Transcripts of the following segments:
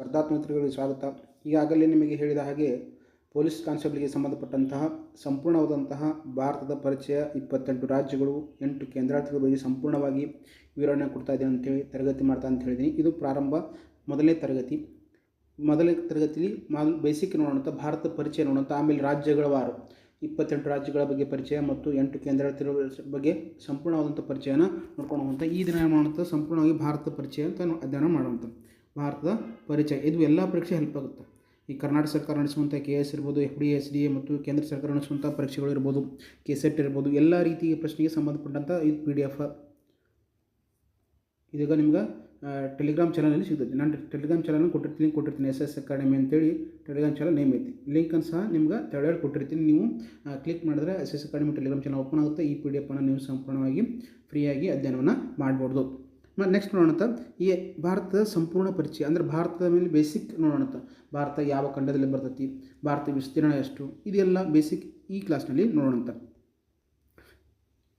ಸ್ಪರ್ಧಾತ್ಮಕ ತರಗತಿಗಳಿಗೆ ಸ್ವಾಗತ. ಈಗಾಗಲೇ ನಿಮಗೆ ಹೇಳಿದ ಹಾಗೆ ಪೊಲೀಸ್ ಕಾನ್ಸ್ಟೇಬಲ್ಗೆ ಸಂಬಂಧಪಟ್ಟಂತಹ ಸಂಪೂರ್ಣವಾದಂತಹ ಭಾರತದ ಪರಿಚಯ, 28 ರಾಜ್ಯಗಳು, 8 ಕೇಂದ್ರಾಡಳಿತ ಬಗ್ಗೆ ಸಂಪೂರ್ಣವಾಗಿ ವಿವರಣೆ ಕೊಡ್ತಾ ಇದ್ದೀನಿ ಅಂತೇಳಿ ತರಗತಿ ಮಾಡ್ತಾ ಅಂತ ಹೇಳಿದ್ದೀನಿ. ಇದು ಪ್ರಾರಂಭ ಮೊದಲನೇ ತರಗತಿ. ಮೊದಲನೇ ತರಗತಿಯಲ್ಲಿ ಬೇಸಿಕ್ ನೋಡೋಣ, ಭಾರತ ಪರಿಚಯ ನೋಡೋಣ, ಆಮೇಲೆ ರಾಜ್ಯಗಳ ವಾರು 28 ರಾಜ್ಯಗಳ ಬಗ್ಗೆ ಪರಿಚಯ ಮತ್ತು 8 ಕೇಂದ್ರಾಡಳಿತ ಬಗ್ಗೆ ಸಂಪೂರ್ಣವಾದಂಥ ಪರಿಚಯನ ನೋಡ್ಕೊಂಡು ಹೋಗುವಂಥ ಈ ದಿನ ಮಾಡೋಂಥ ಸಂಪೂರ್ಣವಾಗಿ ಭಾರತ ಪರಿಚಯ ಅಂತ ಅಧ್ಯಯನ ಮಾಡುವಂಥ ಭಾರತದ ಪರಿಚಯ. ಇದು ಎಲ್ಲ ಪರೀಕ್ಷೆ ಹೆಲ್ಪ್ ಆಗುತ್ತೆ. ಈ ಕರ್ನಾಟಕ ಸರ್ಕಾರ ನಡೆಸುವಂಥ KS ಇರ್ಬೋದು, FD, SDA ಮತ್ತು ಕೇಂದ್ರ ಸರ್ಕಾರ ನಡೆಸುವಂಥ ಪರೀಕ್ಷೆಗಳು ಇರ್ಬೋದು, KSET ಇರ್ಬೋದು, ಎಲ್ಲ ರೀತಿಯ ಪ್ರಶ್ನೆಗೆ ಸಂಬಂಧಪಟ್ಟಂಥ ಇದು PDF ಇದೀಗ ನಿಮ್ಗೆ ಟೆಲಿಗ್ರಾಮ್ ಚಾನಲಲ್ಲಿ ಸಿಗ್ತದೆ. ನಾನು ಟೆಲಿಗ್ರಾಮ್ ಚಾನಲ್ ಕೊಟ್ಟಿರ್ತೀನಿ SS ಅಕಾಡೆಮಿ ಅಂತೇಳಿ ಟೆಲಿಗ್ರಾಮ್ ಚಾನಲ್ ನೇಮ್ ಐತಿ. ಲಿಂಕನ್ನು ಸಹ ನಿಮ್ಗೆ ತೆಳಗಡೆ ಕೊಟ್ಟಿರ್ತೀನಿ. ನೀವು ಕ್ಲಿಕ್ ಮಾಡಿದ್ರೆ SS academy Telegram channel open ಆಗುತ್ತೆ. ಈ PDF ಅನ್ನು ನೀವು ಸಂಪೂರ್ಣವಾಗಿ ಫ್ರೀಯಾಗಿ ಅಧ್ಯಯನವನ್ನು ಮಾಡ್ಬೋದು. ನೆಕ್ಸ್ಟ್ ನೋಡೋಣ, ಈ ಭಾರತದ ಸಂಪೂರ್ಣ ಪರಿಚಯ ಅಂದರೆ ಭಾರತದ ಮೇಲೆ ಬೇಸಿಕ್ ನೋಡೋಣ. ಭಾರತ ಯಾವ ಖಂಡದಲ್ಲಿ ಬರ್ತೈತಿ, ಭಾರತ ವಿಸ್ತೀರ್ಣ ಎಷ್ಟು, ಇದೆಲ್ಲ ಬೇಸಿಕ್ ಈ ಕ್ಲಾಸ್ನಲ್ಲಿ ನೋಡೋಣ.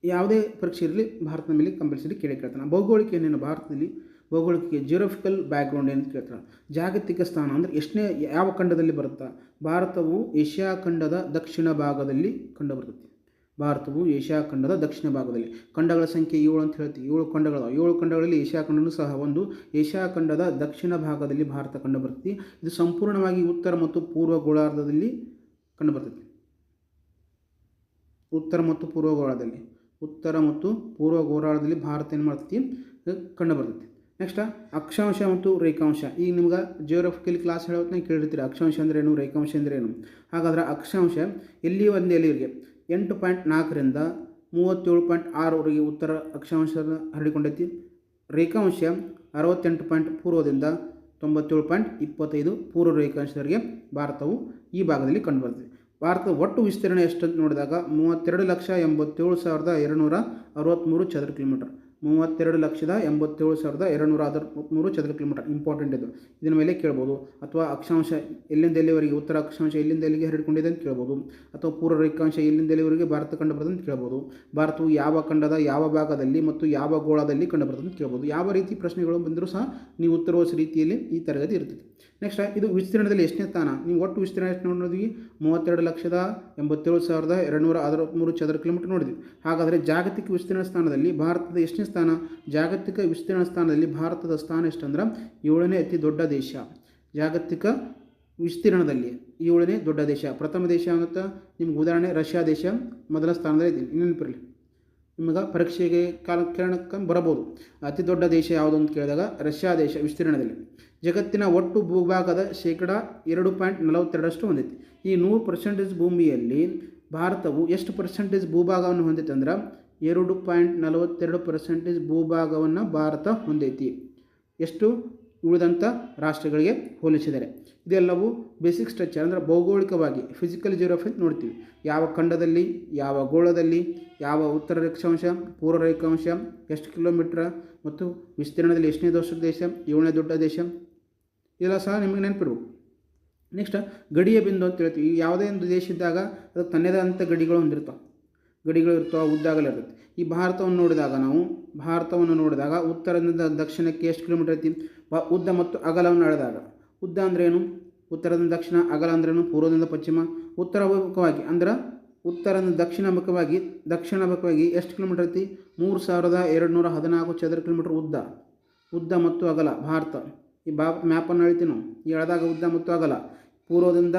ಯಾವುದೇ ಪರೀಕ್ಷೆ ಇರಲಿ ಭಾರತದ ಮೇಲೆ ಕಂಪಲ್ಸರಿ ಕೇಳ್ತಾನೆ. ಭೌಗೋಳಿಕ ಏನೇನು ಭಾರತದಲ್ಲಿ ಭೌಗೋಳಿಕ ಜಿಯೋಗ್ರಫಿಕಲ್ ಬ್ಯಾಕ್ಗ್ರೌಂಡ್ ಏನು ಕೇಳ್ತಾನೆ. ಜಾಗತಿಕ ಸ್ಥಾನ ಅಂದರೆ ಎಷ್ಟನೇ ಯಾವ ಖಂಡದಲ್ಲಿ ಬರುತ್ತಾ, ಭಾರತವು ಏಷ್ಯಾ ಖಂಡದ ದಕ್ಷಿಣ ಭಾಗದಲ್ಲಿ ಕಂಡುಬರ್ತೈತಿ. ಭಾರತವು ಏಷ್ಯಾ ಖಂಡದ ದಕ್ಷಿಣ ಭಾಗದಲ್ಲಿ. ಖಂಡಗಳ ಸಂಖ್ಯೆ 7 ಅಂತ ಹೇಳ್ತೀವಿ. 7 ಖಂಡಗಳು. 7 ಖಂಡಗಳಲ್ಲಿ ಏಷ್ಯಾ ಖಂಡನೂ ಸಹ ಒಂದು. ಏಷ್ಯಾ ಖಂಡದ ದಕ್ಷಿಣ ಭಾಗದಲ್ಲಿ ಭಾರತ ಕಂಡುಬರ್ತೈತಿ. ಇದು ಸಂಪೂರ್ಣವಾಗಿ ಉತ್ತರ ಮತ್ತು ಪೂರ್ವ ಗೋಳಾರ್ಧದಲ್ಲಿ ಕಂಡುಬರ್ತೈತಿ. ಉತ್ತರ ಮತ್ತು ಪೂರ್ವ ಗೋಳಾರ್ಧದಲ್ಲಿ ಭಾರತ ಏನು ಮಾಡ್ತೈತಿ, ಕಂಡುಬರ್ತೈತಿ. ನೆಕ್ಸ್ಟ್ ಅಕ್ಷಾಂಶ ಮತ್ತು ರೇಖಾಂಶ. ಈಗ ನಿಮ್ಗೆ ಜಿಯೋಗ್ರಫಿಕಲ್ ಕ್ಲಾಸ್ ಹೇಳೋತ್ನ ಕೇಳಿರ್ತೀರಿ, ಅಕ್ಷಾಂಶ ಅಂದ್ರೇನು, ರೇಖಾಂಶ ಅಂದ್ರೇನು. ಹಾಗಾದ್ರೆ ಅಕ್ಷಾಂಶ ಎಲ್ಲಿವರೆಗೆ 8.4 ರಿಂದ 37.6 ಉತ್ತರ ಅಕ್ಷಾಂಶದ ಹರಡಿಕೊಂಡೈತಿ. ರೇಖಾಂಶ 68 ಪೂರ್ವದಿಂದ 97.25 ಪೂರ್ವ ರೇಖಾಂಶದವರೆಗೆ ಭಾರತವು ಈ ಭಾಗದಲ್ಲಿ ಕಂಡುಬರ್ತದೆ. ಭಾರತದ ಒಟ್ಟು ವಿಸ್ತೀರ್ಣ ಎಷ್ಟು ಅಂತ ನೋಡಿದಾಗ 32,87,263 ಚದರ ಕಿಲೋಮೀಟರ್. 32,87,263 ಚದರ ಕಿಲೋಮೀಟರ್. ಇಂಪಾರ್ಟೆಂಟ್ ಇದು. ಇದರ ಮೇಲೆ ಕೇಳ್ಬೋದು. ಅಥವಾ ಅಕ್ಷಾಂಶ ಎಲ್ಲಿಂದ ಎಲ್ಲಿವರೆಗೆ, ಉತ್ತರ ಅಕ್ಷಾಂಶ ಎಲ್ಲಿಂದ ಎಲ್ಲಿಗೆ ಹರಡಿಕೊಂಡಿದೆ ಅಂತ ಕೇಳ್ಬೋದು. ಅಥವಾ ಪೂರ್ವ ರೇಖಾಂಶ ಎಲ್ಲಿಂದ ಎಲ್ಲಿವರೆಗೆ ಭಾರತ ಕಂಡುಬರ್ತದೆ ಅಂತ ಕೇಳ್ಬೋದು. ಭಾರತವು ಯಾವ ಖಂಡದ ಯಾವ ಭಾಗದಲ್ಲಿ ಮತ್ತು ಯಾವ ಗೋಳದಲ್ಲಿ ಕಂಡುಬರ್ತದೆ ಅಂತ ಕೇಳ್ಬೋದು. ಯಾವ ರೀತಿ ಪ್ರಶ್ನೆಗಳು ಬಂದರೂ ಸಹ ನೀವು ಉತ್ತರಿಸುವ ರೀತಿಯಲ್ಲಿ ಈ ತರಗತಿ ಇರ್ತದೆ. ನೆಕ್ಸ್ಟ್ ಇದು ವಿಸ್ತೀರ್ಣದಲ್ಲಿ ಎಷ್ಟನೇ ಸ್ಥಾನ. ನೀವು ಒಟ್ಟು ವಿಸ್ತೀರ್ಣ ಎಷ್ಟು ನೋಡಿದ್ವಿ, 32,87,263 ಚದರ ಕಿಲೋಮೀಟರ್ ನೋಡಿದ್ವಿ. ಹಾಗಾದರೆ ಜಾಗತಿಕ ವಿಸ್ತೀರ್ಣ ಸ್ಥಾನದಲ್ಲಿ ಭಾರತದ ಎಷ್ಟನೇ ಸ್ಥಾನ. ಜಾಗತಿಕ ವಿಸ್ತೀರ್ಣ ಸ್ಥಾನದಲ್ಲಿ ಭಾರತದ ಸ್ಥಾನ ಎಷ್ಟಂದ್ರೆ 7ನೇ ಅತಿ ದೊಡ್ಡ ದೇಶ. ಜಾಗತಿಕ ವಿಸ್ತೀರ್ಣದಲ್ಲಿ 7ನೇ ದೊಡ್ಡ ದೇಶ. ಪ್ರಥಮ ದೇಶ ಅಂತ ನಿಮ್ಗೆ ಉದಾಹರಣೆ ರಷ್ಯಾ ದೇಶ ಮೊದಲ ಸ್ಥಾನದಲ್ಲಿ ಇದೆ, ನೆನಪಿರಲಿ. ನಿಮಗೆ ಪರೀಕ್ಷೆಗೆ ಕೇಳಕ್ಕೆ ಬರಬಹುದು. ಅತಿ ದೊಡ್ಡ ದೇಶ ಯಾವುದು ಅಂತ ಕೇಳಿದಾಗ ರಷ್ಯಾ ದೇಶ ವಿಸ್ತೀರ್ಣದಲ್ಲಿ. ಜಗತ್ತಿನ ಒಟ್ಟು ಭೂಭಾಗದ ಶೇಕಡಾ 2.42 ಹೊಂದೈತಿ. ಈ 100% ಭೂಮಿಯಲ್ಲಿ ಭಾರತವು ಎಷ್ಟು ಪರ್ಸೆಂಟೇಜ್ ಭೂಭಾಗವನ್ನು ಹೊಂದೈತೆ ಅಂದ್ರೆ 2.42% ಭೂಭಾಗವನ್ನು ಭಾರತ ಹೊಂದೈತಿ. ಎಷ್ಟು ಉಳಿದಂಥ ರಾಷ್ಟ್ರಗಳಿಗೆ ಹೋಲಿಸಿದರೆ. ಇದೆಲ್ಲವೂ ಬೇಸಿಕ್ ಸ್ಟ್ರಕ್ಚರ್ ಅಂದರೆ ಭೌಗೋಳಿಕವಾಗಿ ಫಿಸಿಕಲ್ ಜಿಯೋಗ್ರಫಿ ನೋಡ್ತೀವಿ. ಯಾವ ಖಂಡದಲ್ಲಿ, ಯಾವ ಗೋಳದಲ್ಲಿ, ಯಾವ ಉತ್ತರ ರೇಖಾಂಶ, ಪೂರ್ವ ರೇಖಾಂಶ, ಎಷ್ಟು ಕಿಲೋಮೀಟ್ರ್ ಮತ್ತು ವಿಸ್ತೀರ್ಣದಲ್ಲಿ ಎಷ್ಟನೇ ದೇಶ, 7ನೇ ದೊಡ್ಡ ದೇಶ, ಇದೆಲ್ಲ ಸಹ ನಿಮಗೆ ನೆನಪಿರ್ಬೇಕು. ನೆಕ್ಸ್ಟ್ ಗಡಿಯ ಬಿಂದು ಅಂತ ಹೇಳ್ತೀವಿ. ಯಾವುದೇ ಒಂದು ದೇಶ ಇದ್ದಾಗ ಅದಕ್ಕೆ ತನ್ನದೇ ಆದಂಥ ಗಡಿಗಳು ಇರ್ತಾವೆ, ಉದ್ದಾಗಲಿರ್ತೈತಿ. ಈ ಭಾರತವನ್ನು ನೋಡಿದಾಗ ಉತ್ತರದಿಂದ ದಕ್ಷಿಣಕ್ಕೆ ಎಷ್ಟು ಕಿಲೋಮೀಟರ್ ಐತಿ. ಉದ್ದ ಮತ್ತು ಅಗಲವನ್ನು ಅಳೆದಾಗ ಉದ್ದ ಅಂದ್ರೇನು, ಉತ್ತರದಿಂದ ದಕ್ಷಿಣ, ಅಗಲ ಅಂದ್ರೇನು, ಪೂರ್ವದಿಂದ ಪಶ್ಚಿಮ. ಉತ್ತರಾಭಿಮುಖವಾಗಿ ಅಂದ್ರೆ ಉತ್ತರದಿಂದ ದಕ್ಷಿಣ ಮುಖವಾಗಿ ಎಷ್ಟು ಕಿಲೋಮೀಟರ್ ಐತಿ, 3,214 ಚದರ ಕಿಲೋಮೀಟರ್ ಉದ್ದ ಮತ್ತು ಅಗಲ ಭಾರತ. ಈ ಮ್ಯಾಪನ್ನು ಹೇಳ್ತೀವಿ ನಾವು. ಈ ಎಳೆದಾಗ ಉದ್ದ ಮತ್ತು ಅಗಲ ಉತ್ತರದಿಂದ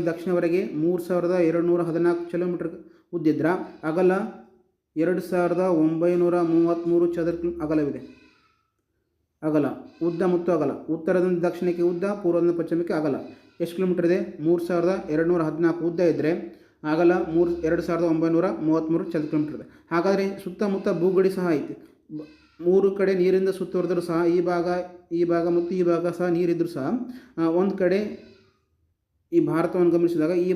ದಕ್ಷಿಣವರೆಗೆ 3,214 ಕಿಲೋಮೀಟರ್ ಉದ್ದಿದ್ರ ಅಗಲ 2,933 ಚದರ ಅಗಲವಿದೆ. ಉದ್ದ ಮತ್ತು ಅಗಲ ಉತ್ತರದಿಂದ ದಕ್ಷಿಣಕ್ಕೆ ಉದ್ದ, ಪೂರ್ವದಿಂದ ಪಶ್ಚಿಮಕ್ಕೆ ಅಗಲ ಎಷ್ಟು ಕಿಲೋಮೀಟರ್ ಇದೆ, 3,214 ಉದ್ದ ಇದ್ದರೆ ಅಗಲ 2,933 ಚದರ ಕಿಲೋಮೀಟರ್ ಇದೆ. ಹಾಗಾದರೆ ಸುತ್ತಮುತ್ತ ಭೂಗಡಿ ಸಹ ಐತಿ. 3 ಕಡೆ ನೀರಿಂದ ಸುತ್ತುವರೆದರೂ ಸಹ ಈ ಭಾಗ ಮತ್ತು ಈ ಭಾಗ ಸಹ ನೀರಿದ್ದರೂ ಸಹ ಒಂದು ಕಡೆ ಈ ಭಾರತವನ್ನು ಗಮನಿಸಿದಾಗ ಈ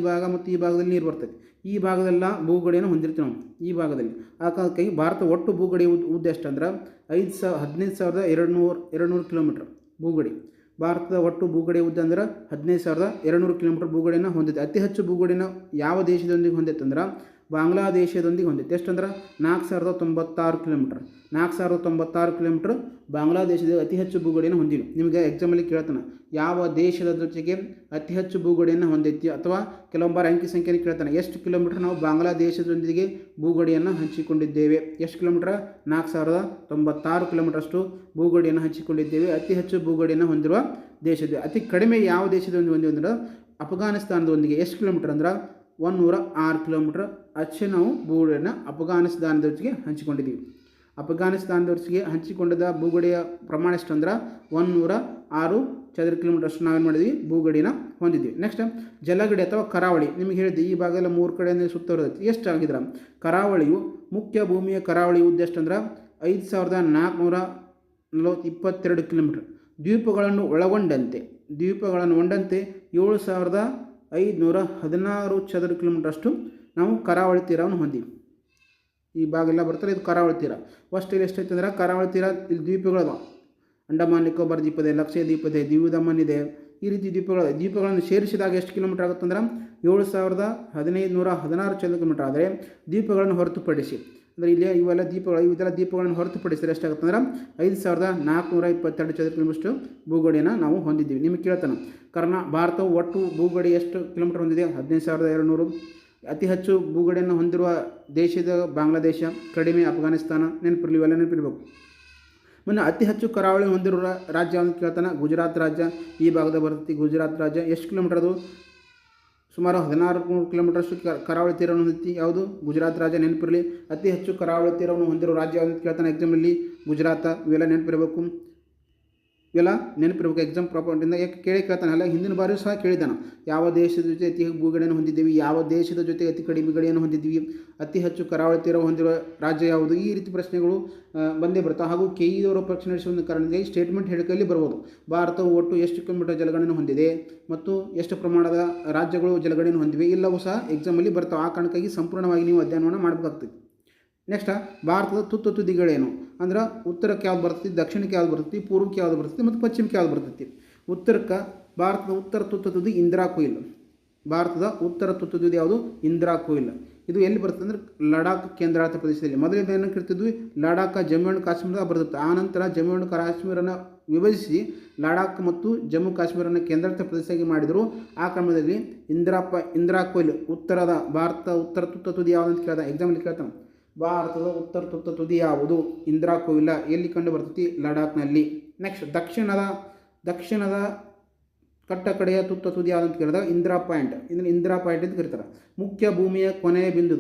ಭಾಗ ಮತ್ತು ಈ ಭಾಗದಲ್ಲಿ ನೀರು ಬರ್ತದೆ. ಈ ಭಾಗದೆಲ್ಲ ಭೂಗಡಿಯನ್ನು ಹೊಂದಿರ್ತೀವಿ ನಾವು ಈ ಭಾಗದಲ್ಲಿ. ಹಾಗಾಗಿ ಭಾರತ ಒಟ್ಟು ಭೂಗಡಿ ಉದ್ದ ಎಷ್ಟಂದ್ರೆ 15,200 ಕಿಲೋಮೀಟರ್ ಭೂಗಡಿ. ಭಾರತದ ಒಟ್ಟು ಭೂಗಡಿ ಉದ್ದ ಅಂದ್ರೆ 15,200 ಕಿಲೋಮೀಟರ್ ಭೂಗಡಿಯನ್ನು ಹೊಂದಿದೆ. ಅತಿ ಹೆಚ್ಚು ಭೂಗಡಿನ ಯಾವ ದೇಶದೊಂದಿಗೆ ಹೊಂದೈತೆ ಅಂದ್ರೆ ಬಾಂಗ್ಲಾದೇಶದೊಂದಿಗೆ ಹೊಂದಿದೆ. ಎಷ್ಟಂದ್ರೆ 4096 ಕಿಲೋಮೀಟ್ರ್. 4096 ಕಿಲೋಮೀಟ್ರ್ ಬಾಂಗ್ಲಾದೇಶದ ಅತಿ ಹೆಚ್ಚು ಭೂಗಡಿಯನ್ನು ಹೊಂದಿವೆ. ನಿಮಗೆ ಎಕ್ಸಾಮಲ್ಲಿ ಕೇಳ್ತಾನೆ ಯಾವ ದೇಶದ ಜೊತೆಗೆ ಅತಿ ಹೆಚ್ಚು ಭೂಗಡಿಯನ್ನು ಹೊಂದೈತಿ, ಅಥವಾ ಕೆಲವೊಂದು ಬಾರಿ ಅಂಕಿ ಸಂಖ್ಯೆಯನ್ನು ಕೇಳ್ತಾನೆ. ಎಷ್ಟು ಕಿಲೋಮೀಟ್ರ್ ನಾವು ಬಾಂಗ್ಲಾದೇಶದೊಂದಿಗೆ ಭೂಗಡಿಯನ್ನು ಹಂಚಿಕೊಂಡಿದ್ದೇವೆ? ಎಷ್ಟು ಕಿಲೋಮೀಟ್ರ್? 4096 ಕಿಲೋಮೀಟ್ರಷ್ಟು ಭೂಗಡಿಯನ್ನು ಹಂಚಿಕೊಂಡಿದ್ದೇವೆ. ಅತಿ ಹೆಚ್ಚು ಭೂಗಡಿಯನ್ನು ಹೊಂದಿರುವ ದೇಶದ. ಅತಿ ಕಡಿಮೆ ಯಾವ ದೇಶದೊಂದಿಗೆ ಹೊಂದಿವೆ ಅಂದ್ರೆ ಅಫ್ಘಾನಿಸ್ತಾನದೊಂದಿಗೆ. ಎಷ್ಟು ಕಿಲೋಮೀಟ್ರ್ ಅಂದ್ರೆ 106 ಕಿಲೋಮೀಟ್ರ್ ಅಚ್ಚೆ ನಾವು ಭೂಗಡಿಯನ್ನು ಅಫ್ಘಾನಿಸ್ತಾನದೊಂದಿಗೆ ಹಂಚಿಕೊಂಡಿದ್ದೀವಿ. ಅಫ್ಘಾನಿಸ್ತಾನದೊಂದಿಗೆ ಹಂಚಿಕೊಂಡದ ಭೂಗಡಿಯ ಪ್ರಮಾಣ ಎಷ್ಟು ಅಂದ್ರೆ 106 ಚದರ ಕಿಲೋಮೀಟರ್ ಅಷ್ಟು ನಾವೇನು ಮಾಡಿದ್ವಿ ಭೂಗಡಿನ ಹೊಂದಿದ್ವಿ. ನೆಕ್ಸ್ಟ್ ಜಲಗಡಿ ಅಥವಾ ಕರಾವಳಿ. ನಿಮಗೆ ಹೇಳಿದ್ದೆ ಈ ಭಾಗದಲ್ಲಿ 3 ಕಡೆಯಿಂದ ಸುತ್ತುವರಿದೈತಿ. ಎಷ್ಟು ಆಗಿದ್ರೆ ಕರಾವಳಿಯು ಮುಖ್ಯ ಭೂಮಿಯ ಕರಾವಳಿ ಉದ್ದ ಎಷ್ಟು ಅಂದ್ರೆ 5422 ಕಿಲೋಮೀಟರ್. ದ್ವೀಪಗಳನ್ನು ಒಳಗೊಂಡಂತೆ 7516 ಚದರ ಕಿಲೋಮೀಟರ್ ಅಷ್ಟು ನಾವು ಕರಾವಳಿ ತೀರವನ್ನು ಹೊಂದಿವಿ. ಈ ಭಾಗ ಎಲ್ಲ ಬರ್ತಾರೆ, ಇದು ಕರಾವಳಿ ತೀರ. ಫಸ್ಟ್ ಇಲ್ಲಿ ಎಷ್ಟೈತೆ ಅಂದ್ರೆ ಕರಾವಳಿ ತೀರ ಇಲ್ಲಿ ದ್ವೀಪಗಳು ಅಂಡಮಾನ್ ನಿಕೋಬಾರ್ ದ್ವೀಪ ಇದೆ, ಲಕ್ಷದ್ವೀಪ ಇದೆ, ದಿವ್ ದಮನ್ ಇದೆ. ಈ ರೀತಿ ದ್ವೀಪಗಳನ್ನು ಸೇರಿಸಿದಾಗ ಎಷ್ಟು ಕಿಲೋಮೀಟರ್ ಆಗುತ್ತೆ ಅಂದ್ರೆ 7516 ಚದರ ಕಿಲೋಮೀಟರ್. ಆದರೆ ದ್ವೀಪಗಳನ್ನು ಹೊರತುಪಡಿಸಿ ಅಂದರೆ ಇಲ್ಲಿ ಇವೆಲ್ಲ ದ್ವೀಪಗಳನ್ನು ಹೊರತುಪಡಿಸಿದರೆ ಎಷ್ಟಾಗುತ್ತೆ ಅಂದ್ರೆ 5422 ಚದರ ಕಿಲೋಮೀಟರ್ ಭೂಗಡಿಯನ್ನು ನಾವು ಹೊಂದಿದ್ದೀವಿ. ನಿಮಗೆ ಕೇಳ್ತಾನೆ ಭಾರತವು ಒಟ್ಟು ಭೂಗಡಿ ಎಷ್ಟು ಕಿಲೋಮೀಟರ್ ಹೊಂದಿದೆ? 15200. ಅತಿ ಹೆಚ್ಚು ಭೂಗಡಿಯನ್ನು ಹೊಂದಿರುವ ದೇಶದ ಬಾಂಗ್ಲಾದೇಶ, ಕಡಿಮೆ ಅಫ್ಘಾನಿಸ್ತಾನ. ಇವೆಲ್ಲ ನೆನಪಿರಬೇಕು. ಮೊನ್ನೆ ಅತಿ ಹೆಚ್ಚು ಕರಾವಳಿ ಹೊಂದಿರುವ ರಾಜ್ಯ ಅಂತ ಕೇಳ್ತಾನೆ. ಗುಜರಾತ್ ರಾಜ್ಯ ಈ ಭಾಗದ ಬರ್ತೈತಿ. ಗುಜರಾತ್ ರಾಜ್ಯ ಎಷ್ಟು ಕಿಲೋಮೀಟರ್ ಅದು? ಸುಮಾರು 1600 ಕಿಲೋಮೀಟರ್ಷ್ಟು ಕರಾವಳಿ ತೀರವನ್ನು ಹೊಂದಿತ್ತು. ಯಾವುದು? ಗುಜರಾತ್ ರಾಜ್ಯ. ನೆನಪಿರಲಿ. ಅತಿ ಹೆಚ್ಚು ಕರಾವಳಿ ತೀರವನ್ನು ಹೊಂದಿರುವ ರಾಜ್ಯ ಅಂತ ಕೇಳ್ತಾನೆ ಎಕ್ಸಾಮಲ್ಲಿ. ಗುಜರಾತ. ಇವೆಲ್ಲ ನೆನಪಿರಬೇಕು. ಎಕ್ಸಾಮ್ ಪ್ರಾಪರ್ಟಿಂದ ಯಾಕೆ ಕೇಳ್ತಾನೆ ಅಲ್ಲ, ಹಿಂದಿನ ಬಾರಿಯೂ ಸಹ ಕೇಳಿದ್ದಾನೆ. ಯಾವ ದೇಶದ ಜೊತೆ ಅತಿ ಹೆಚ್ಚು ಭೂಗಡಿಯನ್ನು ಹೊಂದಿದ್ದೀವಿ, ಯಾವ ದೇಶದ ಜೊತೆ ಅತಿ ಕಡಿಮೆ ಗಡಿಯನ್ನು ಹೊಂದಿದ್ದೀವಿ, ಅತಿ ಹೆಚ್ಚು ಕರಾವಳಿ ತೀರ ಹೊಂದಿರುವ ರಾಜ್ಯ ಯಾವುದು? ಈ ರೀತಿ ಪ್ರಶ್ನೆಗಳು ಬಂದೇ ಬರ್ತಾವೆ. ಹಾಗೂ ಕೆಇದವರು ಪರೀಕ್ಷೆ ನಡೆಸುವ ಕಾರಣದಿಂದ ಸ್ಟೇಟ್ಮೆಂಟ್ ಹೇಳಿಕೆಯಲ್ಲಿ ಬರ್ಬೋದು. ಭಾರತವು ಒಟ್ಟು ಎಷ್ಟು ಕಿಲೋಮೀಟರ್ ಜಲಗಡಿಯನ್ನು ಹೊಂದಿದೆ ಮತ್ತು ಎಷ್ಟು ಪ್ರಮಾಣದ ರಾಜ್ಯಗಳು ಜಲಗಡಿಯನ್ನು ಹೊಂದಿವೆ ಇಲ್ಲವೂ ಸಹ ಎಕ್ಸಾಮಲ್ಲಿ ಬರ್ತಾವೆ. ಆ ಕಾರಣಕ್ಕಾಗಿ ಸಂಪೂರ್ಣವಾಗಿ ನೀವು ಅಧ್ಯಯನವನ್ನು ಮಾಡಬೇಕಾಗ್ತದೆ. ನೆಕ್ಸ್ಟ್ ಭಾರತದ ತುತ್ತ ತುದಿಗಳೇನು ಅಂದ್ರೆ ಉತ್ತರಕ್ಕೆ ಯಾವ್ದು ಬರ್ತೈತಿ, ದಕ್ಷಿಣಕ್ಕೆ ಯಾವ್ದು ಬರ್ತೈತಿ, ಪೂರ್ವಕ್ಕೆ ಯಾವ್ದು ಬರ್ತೈತಿ ಮತ್ತು ಪಶ್ಚಿಮಕ್ಕೆ ಯಾವ್ದು ಬರ್ತೈತಿ? ಭಾರತದ ಉತ್ತರ ತುತ್ತ ತುದಿ ಇಂದಿರಾ ಕೊಯ್ಲ್. ಭಾರತದ ಉತ್ತರ ತುತ್ತ ತುದಿ ಯಾವುದು? ಇಂದಿರಾ ಕೊಯ್ಲ್. ಇದು ಎಲ್ಲಿ ಬರ್ತದೆ ಅಂದರೆ ಲಡಾಖ್ ಕೇಂದ್ರಾಡಳಿತ ಪ್ರದೇಶದಲ್ಲಿ. ಮೊದಲಿಂದ ಏನು ಕೇಳ್ತಿದ್ವಿ, ಲಡಾಖ್ ಜಮ್ಮು ಆ್ಯಂಡ್ ಕಾಶ್ಮೀರ ಬರುತ್ತೆ. ಆನಂತರ ಜಮ್ಮು ಆ್ಯಂಡ್ ಕಾಶ್ಮೀರನ ವಿಭಜಿಸಿ ಲಡಾಖ್ ಮತ್ತು ಜಮ್ಮು ಕಾಶ್ಮೀರನ ಕೇಂದ್ರಾಡಳಿತ ಪ್ರದೇಶವಾಗಿ ಮಾಡಿದರು. ಆ ಕ್ರಮದಲ್ಲಿ ಇಂದಿರಾ ಕೊಯ್ಲ್ ಭಾರತದ ಉತ್ತರ ತುತ್ತ ತುದಿ ಯಾವುದು ಅಂತ ಕೇಳ್ದ ಎಕ್ಸಾಮಲ್ಲಿ ಕೇಳ್ತಾನೆ. ಭಾರತದ ಉತ್ತರ ತುತ್ತ ತುದಿ ಯಾವುದು? ಇಂದಿರಾ ಕೊಯ್ಲ್. ಎಲ್ಲಿ ಕಂಡು ಬರ್ತೈತಿ? ಲಡಾಖ್ನಲ್ಲಿ. ನೆಕ್ಸ್ಟ್ ದಕ್ಷಿಣದ ಕಟ್ಟ ಕಡೆಯ ತುತ್ತ ತುದಿ ಯಾವುದು ಅಂತ ಕೇಳಿದಾಗ ಇಂದಿರಾ ಪಾಯಿಂಟ್. ಇದನ್ನು ಇಂದಿರಾ ಪಾಯಿಂಟ್ ಅಂತ ಕರೀತಾರೆ. ಮುಖ್ಯ ಭೂಮಿಯ ಕೊನೆಯ ಬಿಂದು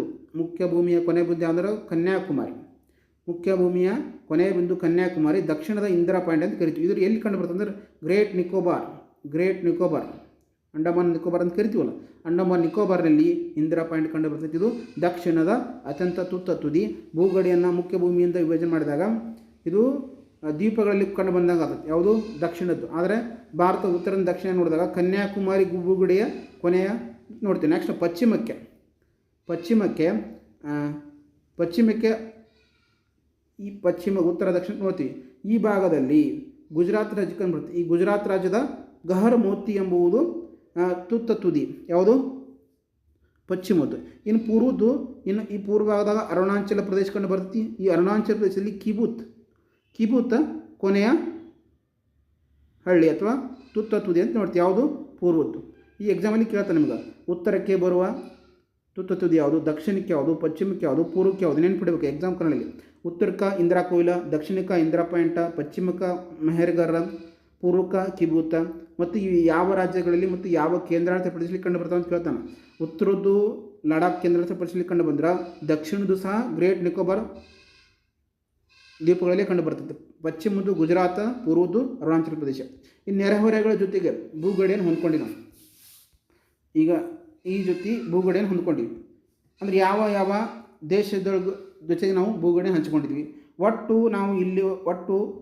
ಅಂದರೆ ಕನ್ಯಾಕುಮಾರಿ. ಮುಖ್ಯ ಭೂಮಿಯ ಕೊನೆಯ ಬಿಂದು ಕನ್ಯಾಕುಮಾರಿ. ದಕ್ಷಿಣದ ಇಂದಿರಾ ಪಾಯಿಂಟ್ ಅಂತ ಕರಿತೀವಿ. ಇದು ಎಲ್ಲಿ ಕಂಡು ಬರ್ತದೆ ಅಂದರೆ ಗ್ರೇಟ್ ನಿಕೋಬಾರ್ ಅಂಡಮಾನ್ ನಿಕೋಬಾರ್ ಅಂತ ಕರಿತೀವಲ್ಲ, ಅಂಡಮಾನ್ ನಿಕೋಬಾರ್ನಲ್ಲಿ ಇಂದಿರಾ ಪಾಯಿಂಟ್ ಕಂಡು ಬರ್ತೈತಿ. ಇದು ದಕ್ಷಿಣದ ಅತ್ಯಂತ ತುತ್ತ ತುದಿ. ಭೂಗಡಿಯನ್ನು ಮುಖ್ಯ ಭೂಮಿಯಿಂದ ವಿಭಜನೆ ಮಾಡಿದಾಗ ಇದು ದ್ವೀಪಗಳಲ್ಲಿ ಕಂಡು ಬಂದಾಗ ಆಗುತ್ತೆ. ಯಾವುದು? ದಕ್ಷಿಣದ್ದು. ಆದರೆ ಭಾರತ ಉತ್ತರದ ದಕ್ಷಿಣ ನೋಡಿದಾಗ ಕನ್ಯಾಕುಮಾರಿ ಭೂಗಡಿಯ ಕೊನೆಯ ನೋಡ್ತೀವಿ. ನೆಕ್ಸ್ಟ್ ಪಶ್ಚಿಮಕ್ಕೆ ಈ ಉತ್ತರ ದಕ್ಷಿಣ ನೋಡ್ತೀವಿ. ಈ ಭಾಗದಲ್ಲಿ ಗುಜರಾತ್ ರಾಜ್ಯ ಕಂಡು ಬರುತ್ತೆ. ಈ ಗುಜರಾತ್ ರಾಜ್ಯದ ಗಹರ್ ಮೋತಿ ಎಂಬುದು ತುತ್ತ ತುದಿ. ಯಾವುದು? ಪಶ್ಚಿಮದ್ದು. ಇನ್ನು ಪೂರ್ವದ್ದು, ಈ ಪೂರ್ವ ಭಾಗದಾಗ ಅರುಣಾಚಲ ಪ್ರದೇಶ ಕಂಡು ಬರ್ತೈತಿ. ಈ ಅರುಣಾಚಲ ಪ್ರದೇಶದಲ್ಲಿ ಕಿಬುತ್ ಕೊನೆಯ ಹಳ್ಳಿ ಅಥವಾ ತುತ್ತ ತುದಿ ಅಂತ ನೋಡ್ತೀವಿ. ಯಾವುದು? ಪೂರ್ವದ್ದು. ಈ ಎಕ್ಸಾಮಲ್ಲಿ ಕೇಳ್ತಾನೆ ನಿಮ್ಗೆ ಉತ್ತರಕ್ಕೆ ಬರುವ ತುತ್ತ ತುದಿ ಯಾವುದು, ದಕ್ಷಿಣಕ್ಕೆ ಯಾವುದು, ಪಶ್ಚಿಮಕ್ಕೆ ಯಾವುದು, ಪೂರ್ವಕ್ಕೆ ಯಾವುದು ನೆನ್ಪಿಡಬೇಕು ಎಕ್ಸಾಮ್ ಕನ್ನಡಲ್ಲಿ. ಉತ್ತರಕ್ಕೆ ಇಂದಿರಾ ಕೊಯ್ಲ್, ದಕ್ಷಿಣಕ್ಕೆ ಇಂದಿರಾ ಪಾಯಿಂಟ್, ಪಶ್ಚಿಮಕ್ಕೆ ಮೆಹರ್ಗರ್, ಪೂರ್ವಕ್ಕೆ ಕಿಬೂತ. ಮತ್ತು ಈ ಯಾವ ರಾಜ್ಯಗಳಲ್ಲಿ ಮತ್ತು ಯಾವ ಕೇಂದ್ರಾಡಳಿತ ಪ್ರದೇಶದಲ್ಲಿ ಕಂಡು ಬರ್ತಾವೆ ಅಂತ ಕೇಳ್ತಾನೆ. ಉತ್ತರದ್ದು ಲಡಾಖ್ ಕೇಂದ್ರಾಡಳಿತ ಪ್ರದೇಶದಲ್ಲಿ ಕಂಡು ಬಂದ್ರೆ, ದಕ್ಷಿಣದ್ದು ಸಹ ಗ್ರೇಟ್ ನಿಕೋಬಾರ್ ದ್ವೀಪಗಳಲ್ಲಿ ಕಂಡು ಬರ್ತದೆ. ಪಶ್ಚಿಮದ್ದು ಗುಜರಾತ್, ಪೂರ್ವದ್ದು ಅರುಣಾಚಲ ಪ್ರದೇಶ. ಈ ನೆರೆಹೊರೆಗಳ ಜೊತೆಗೆ ಭೂಗಡಿಯನ್ನು ಹೊಂದ್ಕೊಂಡಿವಿ ನಾವು. ಈಗ ಈ ಭೂಗಡಿಯನ್ನು ಹೊಂದ್ಕೊಂಡಿವಿ ಅಂದರೆ ಯಾವ ದೇಶದ ಜೊತೆಗೆ ನಾವು ಭೂಗಡಿಯನ್ನು ಹಂಚಿಕೊಂಡಿದ್ವಿ. ನಾವು ಇಲ್ಲಿ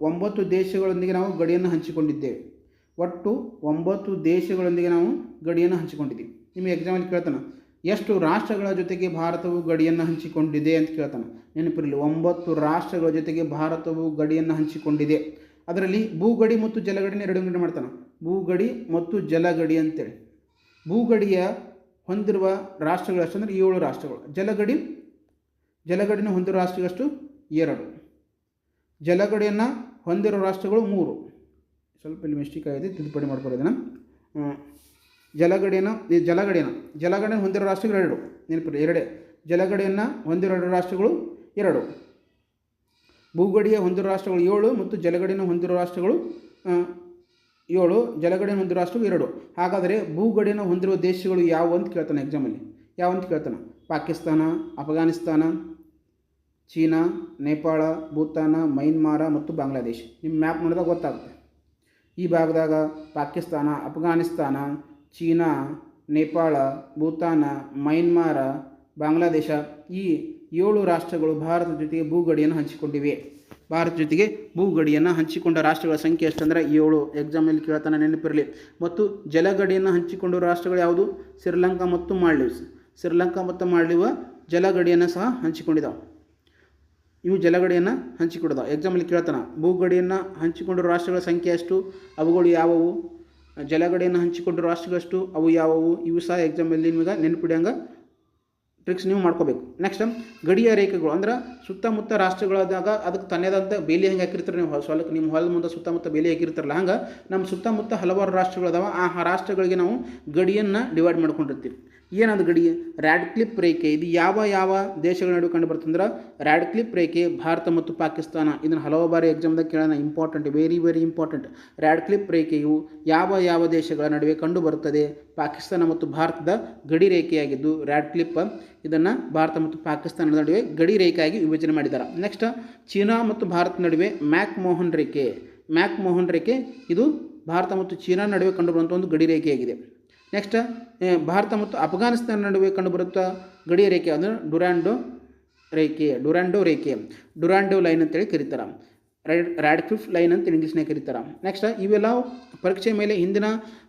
9 ದೇಶಗಳೊಂದಿಗೆ ನಾವು ಗಡಿಯನ್ನು ಹಂಚಿಕೊಂಡಿದ್ದೇವೆ. 9 ದೇಶಗಳೊಂದಿಗೆ ನಾವು ಗಡಿಯನ್ನು ಹಂಚಿಕೊಂಡಿದ್ದೀವಿ. ನಿಮಗೆ ಎಕ್ಸಾಮಲ್ಲಿ ಕೇಳ್ತಾನೆ ಎಷ್ಟು ರಾಷ್ಟ್ರಗಳ ಜೊತೆಗೆ ಭಾರತವು ಗಡಿಯನ್ನು ಹಂಚಿಕೊಂಡಿದೆ ಅಂತ ಕೇಳ್ತಾನೆ. ನೆನಪಿರಲಿ, 9 ರಾಷ್ಟ್ರಗಳ ಜೊತೆಗೆ ಭಾರತವು ಗಡಿಯನ್ನು ಹಂಚಿಕೊಂಡಿದೆ. ಅದರಲ್ಲಿ ಭೂಗಡಿ ಮತ್ತು ಜಲಗಡಿನ 2 ಮಾಡ್ತಾನೆ. ಭೂಗಡಿ ಮತ್ತು ಜಲಗಡಿ ಅಂತೇಳಿ. ಭೂಗಡಿಯ ಹೊಂದಿರುವ ರಾಷ್ಟ್ರಗಳು ಎಷ್ಟು ಅಂದರೆ 7 ರಾಷ್ಟ್ರಗಳು. ಜಲಗಡಿಯನ್ನು ಹೊಂದಿರುವ ರಾಷ್ಟ್ರಗಳಷ್ಟು 2. ಜಲಗಡಿಯನ್ನು ಹೊಂದಿರುವ ರಾಷ್ಟ್ರಗಳು 3. ಸ್ವಲ್ಪ ಇಲ್ಲಿ ಮಿಸ್ಟೇಕ್ ಆಗಿದೆ, ತಿದ್ದುಪಡಿ ಮಾಡ್ಕೊಳ್ಳೋದನ್ನು. ಜಲಗಡಿಯನ್ನು ಹೊಂದಿರುವ ರಾಷ್ಟ್ರಗಳು 2. ನೆನಪಿರಿ, 2. ಜಲಗಡಿಯನ್ನು ಹೊಂದಿರುವ ರಾಷ್ಟ್ರಗಳು 2. ಭೂಗಡಿಯ ಹೊಂದಿರುವ ರಾಷ್ಟ್ರಗಳು 7 ಮತ್ತು ಜಲಗಡಿಯನ್ನು ಹೊಂದಿರುವ ರಾಷ್ಟ್ರಗಳು 7. ಜಲಗಡಿಯನ್ನು ಹೊಂದಿರುವ ರಾಷ್ಟ್ರಗಳು 2. ಹಾಗಾದರೆ ಭೂಗಡಿಯನ್ನು ಹೊಂದಿರುವ ದೇಶಗಳು ಯಾವುವು ಅಂತ ಕೇಳ್ತಾನೆ ಎಕ್ಸಾಮಲ್ಲಿ. ಯಾವಂತ ಕೇಳ್ತಾನೆ? ಪಾಕಿಸ್ತಾನ, ಅಫ್ಘಾನಿಸ್ತಾನ, ಚೀನಾ, ನೇಪಾಳ, ಭೂತಾನ, ಮಯನ್ಮಾರ ಮತ್ತು ಬಾಂಗ್ಲಾದೇಶ. ನಿಮ್ಮ ಮ್ಯಾಪ್ ನೋಡಿದಾಗ ಗೊತ್ತಾಗುತ್ತೆ. ಈ ಭಾಗದಾಗ ಪಾಕಿಸ್ತಾನ, ಅಫ್ಘಾನಿಸ್ತಾನ, ಚೀನಾ, ನೇಪಾಳ, ಭೂತಾನ, ಮಯನ್ಮಾರ, ಬಾಂಗ್ಲಾದೇಶ ಈ 7 ರಾಷ್ಟ್ರಗಳು ಭಾರತದ ಜೊತೆಗೆ ಭೂಗಡಿಯನ್ನು ಹಂಚಿಕೊಂಡಿವೆ. ಹಂಚಿಕೊಂಡ ರಾಷ್ಟ್ರಗಳ ಸಂಖ್ಯೆ ಎಷ್ಟಂದರೆ 7. ಎಕ್ಸಾಮಲ್ಲಿ ಕೇಳ್ತಾನೆ, ನೆನಪಿರಲಿ. ಮತ್ತು ಜಲಗಡಿಯನ್ನು ಹಂಚಿಕೊಂಡಿರುವ ರಾಷ್ಟ್ರಗಳು ಯಾವುದು? ಶ್ರೀಲಂಕಾ ಮತ್ತು ಮಾಲ್ಡೀವ್ಸ್. ಜಲಗಡಿಯನ್ನು ಸಹ ಹಂಚಿಕೊಂಡಿದ್ದಾವೆ. ಇವು ಜಲಗಡಿಯನ್ನು ಹಂಚಿಕೊಂಡಿದ್ದಾವೆ. ಎಕ್ಸಾಮಲ್ಲಿ ಕೇಳ್ತಾನೆ, ಭೂಗಡಿಯನ್ನು ಹಂಚಿಕೊಂಡಿರುವ ರಾಷ್ಟ್ರಗಳ ಸಂಖ್ಯೆ ಎಷ್ಟು, ಅವುಗಳು ಯಾವುವು? ಜಲಗಡಿಯನ್ನು ಹಂಚಿಕೊಂಡಿರುವ ರಾಷ್ಟ್ರಗಳಷ್ಟು, ಅವು ಯಾವುವು? ಇವು ಸಹ ಎಕ್ಸಾಮಲ್ಲಿ ನಿಮಗೆ ನೆನಪಿಡಂಗೆ ಟ್ರಿಕ್ಸ್ ನೀವು ಮಾಡ್ಕೋಬೇಕು. ನೆಕ್ಸ್ಟ್, ಗಡಿಯ ರೇಖೆಗಳು ಅಂದ್ರೆ ಸುತ್ತಮುತ್ತ ರಾಷ್ಟ್ರಗಳಾದಾಗ ಅದಕ್ಕೆ ತನ್ನದಂತ ಬೇಲಿ ಹೆಂಗೆ ಹಾಕಿರ್ತಾರೆ ನೀವು ಹೊಲಕ್ಕೆ, ನಿಮ್ಮ ಹೊಲದ ಮುಂದೆ ಸುತ್ತಮುತ್ತ ಬೇಲಿ ಹಾಕಿರ್ತಾರಲ್ಲ, ಹಂಗೆ ನಮ್ಮ ಸುತ್ತಮುತ್ತ ಹಲವಾರು ರಾಷ್ಟ್ರಗಳದಾವ. ಆ ರಾಷ್ಟ್ರಗಳಿಗೆ ನಾವು ಗಡಿಯನ್ನು ಡಿವೈಡ್ ಮಾಡ್ಕೊಂಡಿರ್ತೀವಿ. ಏನದು ಗಡಿ? ರ್ಯಾಡ್ಕ್ಲಿಫ್ ರೇಖೆ. ಇದು ಯಾವ ದೇಶಗಳ ನಡುವೆ ಕಂಡು ಬರ್ತಂದ್ರೆ ರ್ಯಾಡ್ಕ್ಲಿಫ್ ರೇಖೆ ಭಾರತ ಮತ್ತು ಪಾಕಿಸ್ತಾನ. ಇದನ್ನು ಹಲವು ಬಾರಿ ಎಕ್ಸಾಮ್ದಾಗ ಕೇಳೋಣ, ಇಂಪಾರ್ಟೆಂಟ್, ವೆರಿ ಇಂಪಾರ್ಟೆಂಟ್. ರ್ಯಾಡ್ಕ್ಲಿಫ್ ರೇಖೆಯು ಯಾವ ದೇಶಗಳ ನಡುವೆ ಕಂಡು ಬರುತ್ತದೆ? ಪಾಕಿಸ್ತಾನ ಮತ್ತು ಭಾರತದ ಗಡಿ ರೇಖೆಯಾಗಿದ್ದು ರ್ಯಾಡ್ಕ್ಲಿಫ್ ಇದನ್ನು ಭಾರತ ಮತ್ತು ಪಾಕಿಸ್ತಾನದ ನಡುವೆ ಗಡಿ ರೇಖೆಯಾಗಿ ವಿಭಜನೆ ಮಾಡಿದ್ದಾರೆ. ನೆಕ್ಸ್ಟ್, ಚೀನಾ ಮತ್ತು ಭಾರತ ನಡುವೆ ಮ್ಯಾಕ್ ಮೋಹನ್ ರೇಖೆ ಇದು ಭಾರತ ಮತ್ತು ಚೀನಾ ನಡುವೆ ಕಂಡುಬರುವಂಥ ಒಂದು ಗಡಿ ರೇಖೆಯಾಗಿದೆ. ನೆಕ್ಸ್ಟ್, ಭಾರತ ಮತ್ತು ಅಫ್ಘಾನಿಸ್ತಾನ ನಡುವೆ ಕಂಡುಬರುತ್ತಾ ಗಡಿಯ ರೇಖೆ ಅಂದರೆ ಡುರಾಂಡೋ ರೇಖೆ ಡುರಾಂಡೋ ಲೈನ್ ಅಂತೇಳಿ ಕರೀತಾರೆ. ರ್ಯಾಡ್ಕ್ಲಿಫ್ ಲೈನ್ ಅಂತ ಇಂಗ್ಲೀಷ್ನಾಗ ಕರೀತಾರೆ. ನೆಕ್ಸ್ಟ್, ಇವೆಲ್ಲ ಪರೀಕ್ಷೆ ಮೇಲೆ ಹಿಂದಿನ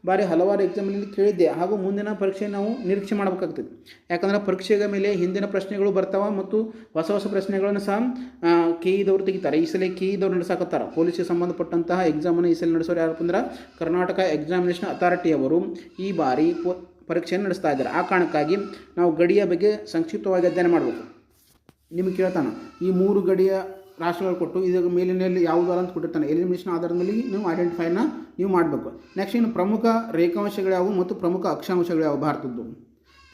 ಬಾರಿ ಹಲವಾರು ಎಕ್ಸಾಮ್ನಲ್ಲಿ ಕೇಳಿದ್ದೆ, ಹಾಗೂ ಮುಂದಿನ ಪರೀಕ್ಷೆ ನಾವು ನಿರೀಕ್ಷೆ ಮಾಡಬೇಕಾಗ್ತದೆ. ಯಾಕಂದರೆ ಪರೀಕ್ಷೆಯ ಮೇಲೆ ಹಿಂದಿನ ಪ್ರಶ್ನೆಗಳು ಬರ್ತಾವೆ ಮತ್ತು ಹೊಸ ಪ್ರಶ್ನೆಗಳನ್ನು ಸಹ ಕೆಇದವ್ರು ತೆಗಿತಾರೆ. ಈ ಸಲ ಕೆಇದವ್ರು ನಡೆಸಾಕತ್ತಾರೆ. ಪೊಲೀಸಿಗೆ ಸಂಬಂಧಪಟ್ಟಂತಹ ಎಕ್ಸಾಮನ್ನು ಈ ಸಲ ನಡೆಸೋರು ಯಾರಪ್ಪ ಅಂದ್ರೆ ಕರ್ನಾಟಕ ಎಕ್ಸಾಮಿನೇಷನ್ ಅಥಾರಿಟಿಯವರು ಈ ಬಾರಿ ಪರೀಕ್ಷೆಯನ್ನು ನಡೆಸ್ತಾ ಇದ್ದಾರೆ. ಆ ಕಾರಣಕ್ಕಾಗಿ ನಾವು ಗಡಿಯ ಬಗ್ಗೆ ಸಂಕ್ಷಿಪ್ತವಾಗಿ ಅಧ್ಯಯನ ಮಾಡಬೇಕು. ನಿಮಗೆ ಕೇಳ್ತಾನೆ, ಈ 3 ಗಡಿಯ ರಾಷ್ಟ್ರಗಳು ಕೊಟ್ಟು ಇದರ ಮೇಲಿನಲ್ಲಿ ಯಾವುದು ಅಂತ ಕೊಟ್ಟಿರ್ತಾನೆ. ಎಲಿಮಿನೇಷನ್ ಆಧಾರದ ಮೇಲೆ ನೀವು ಐಡೆಂಟಿಫೈನ ನೀವು ಮಾಡಬೇಕು. ನೆಕ್ಸ್ಟ್, ಇನ್ನು ಪ್ರಮುಖ ರೇಖಾಂಶಗಳು ಯಾವುವು ಮತ್ತು ಪ್ರಮುಖ ಅಕ್ಷಾಂಶಗಳು ಯಾವುವು? ಭಾರತದ್ದು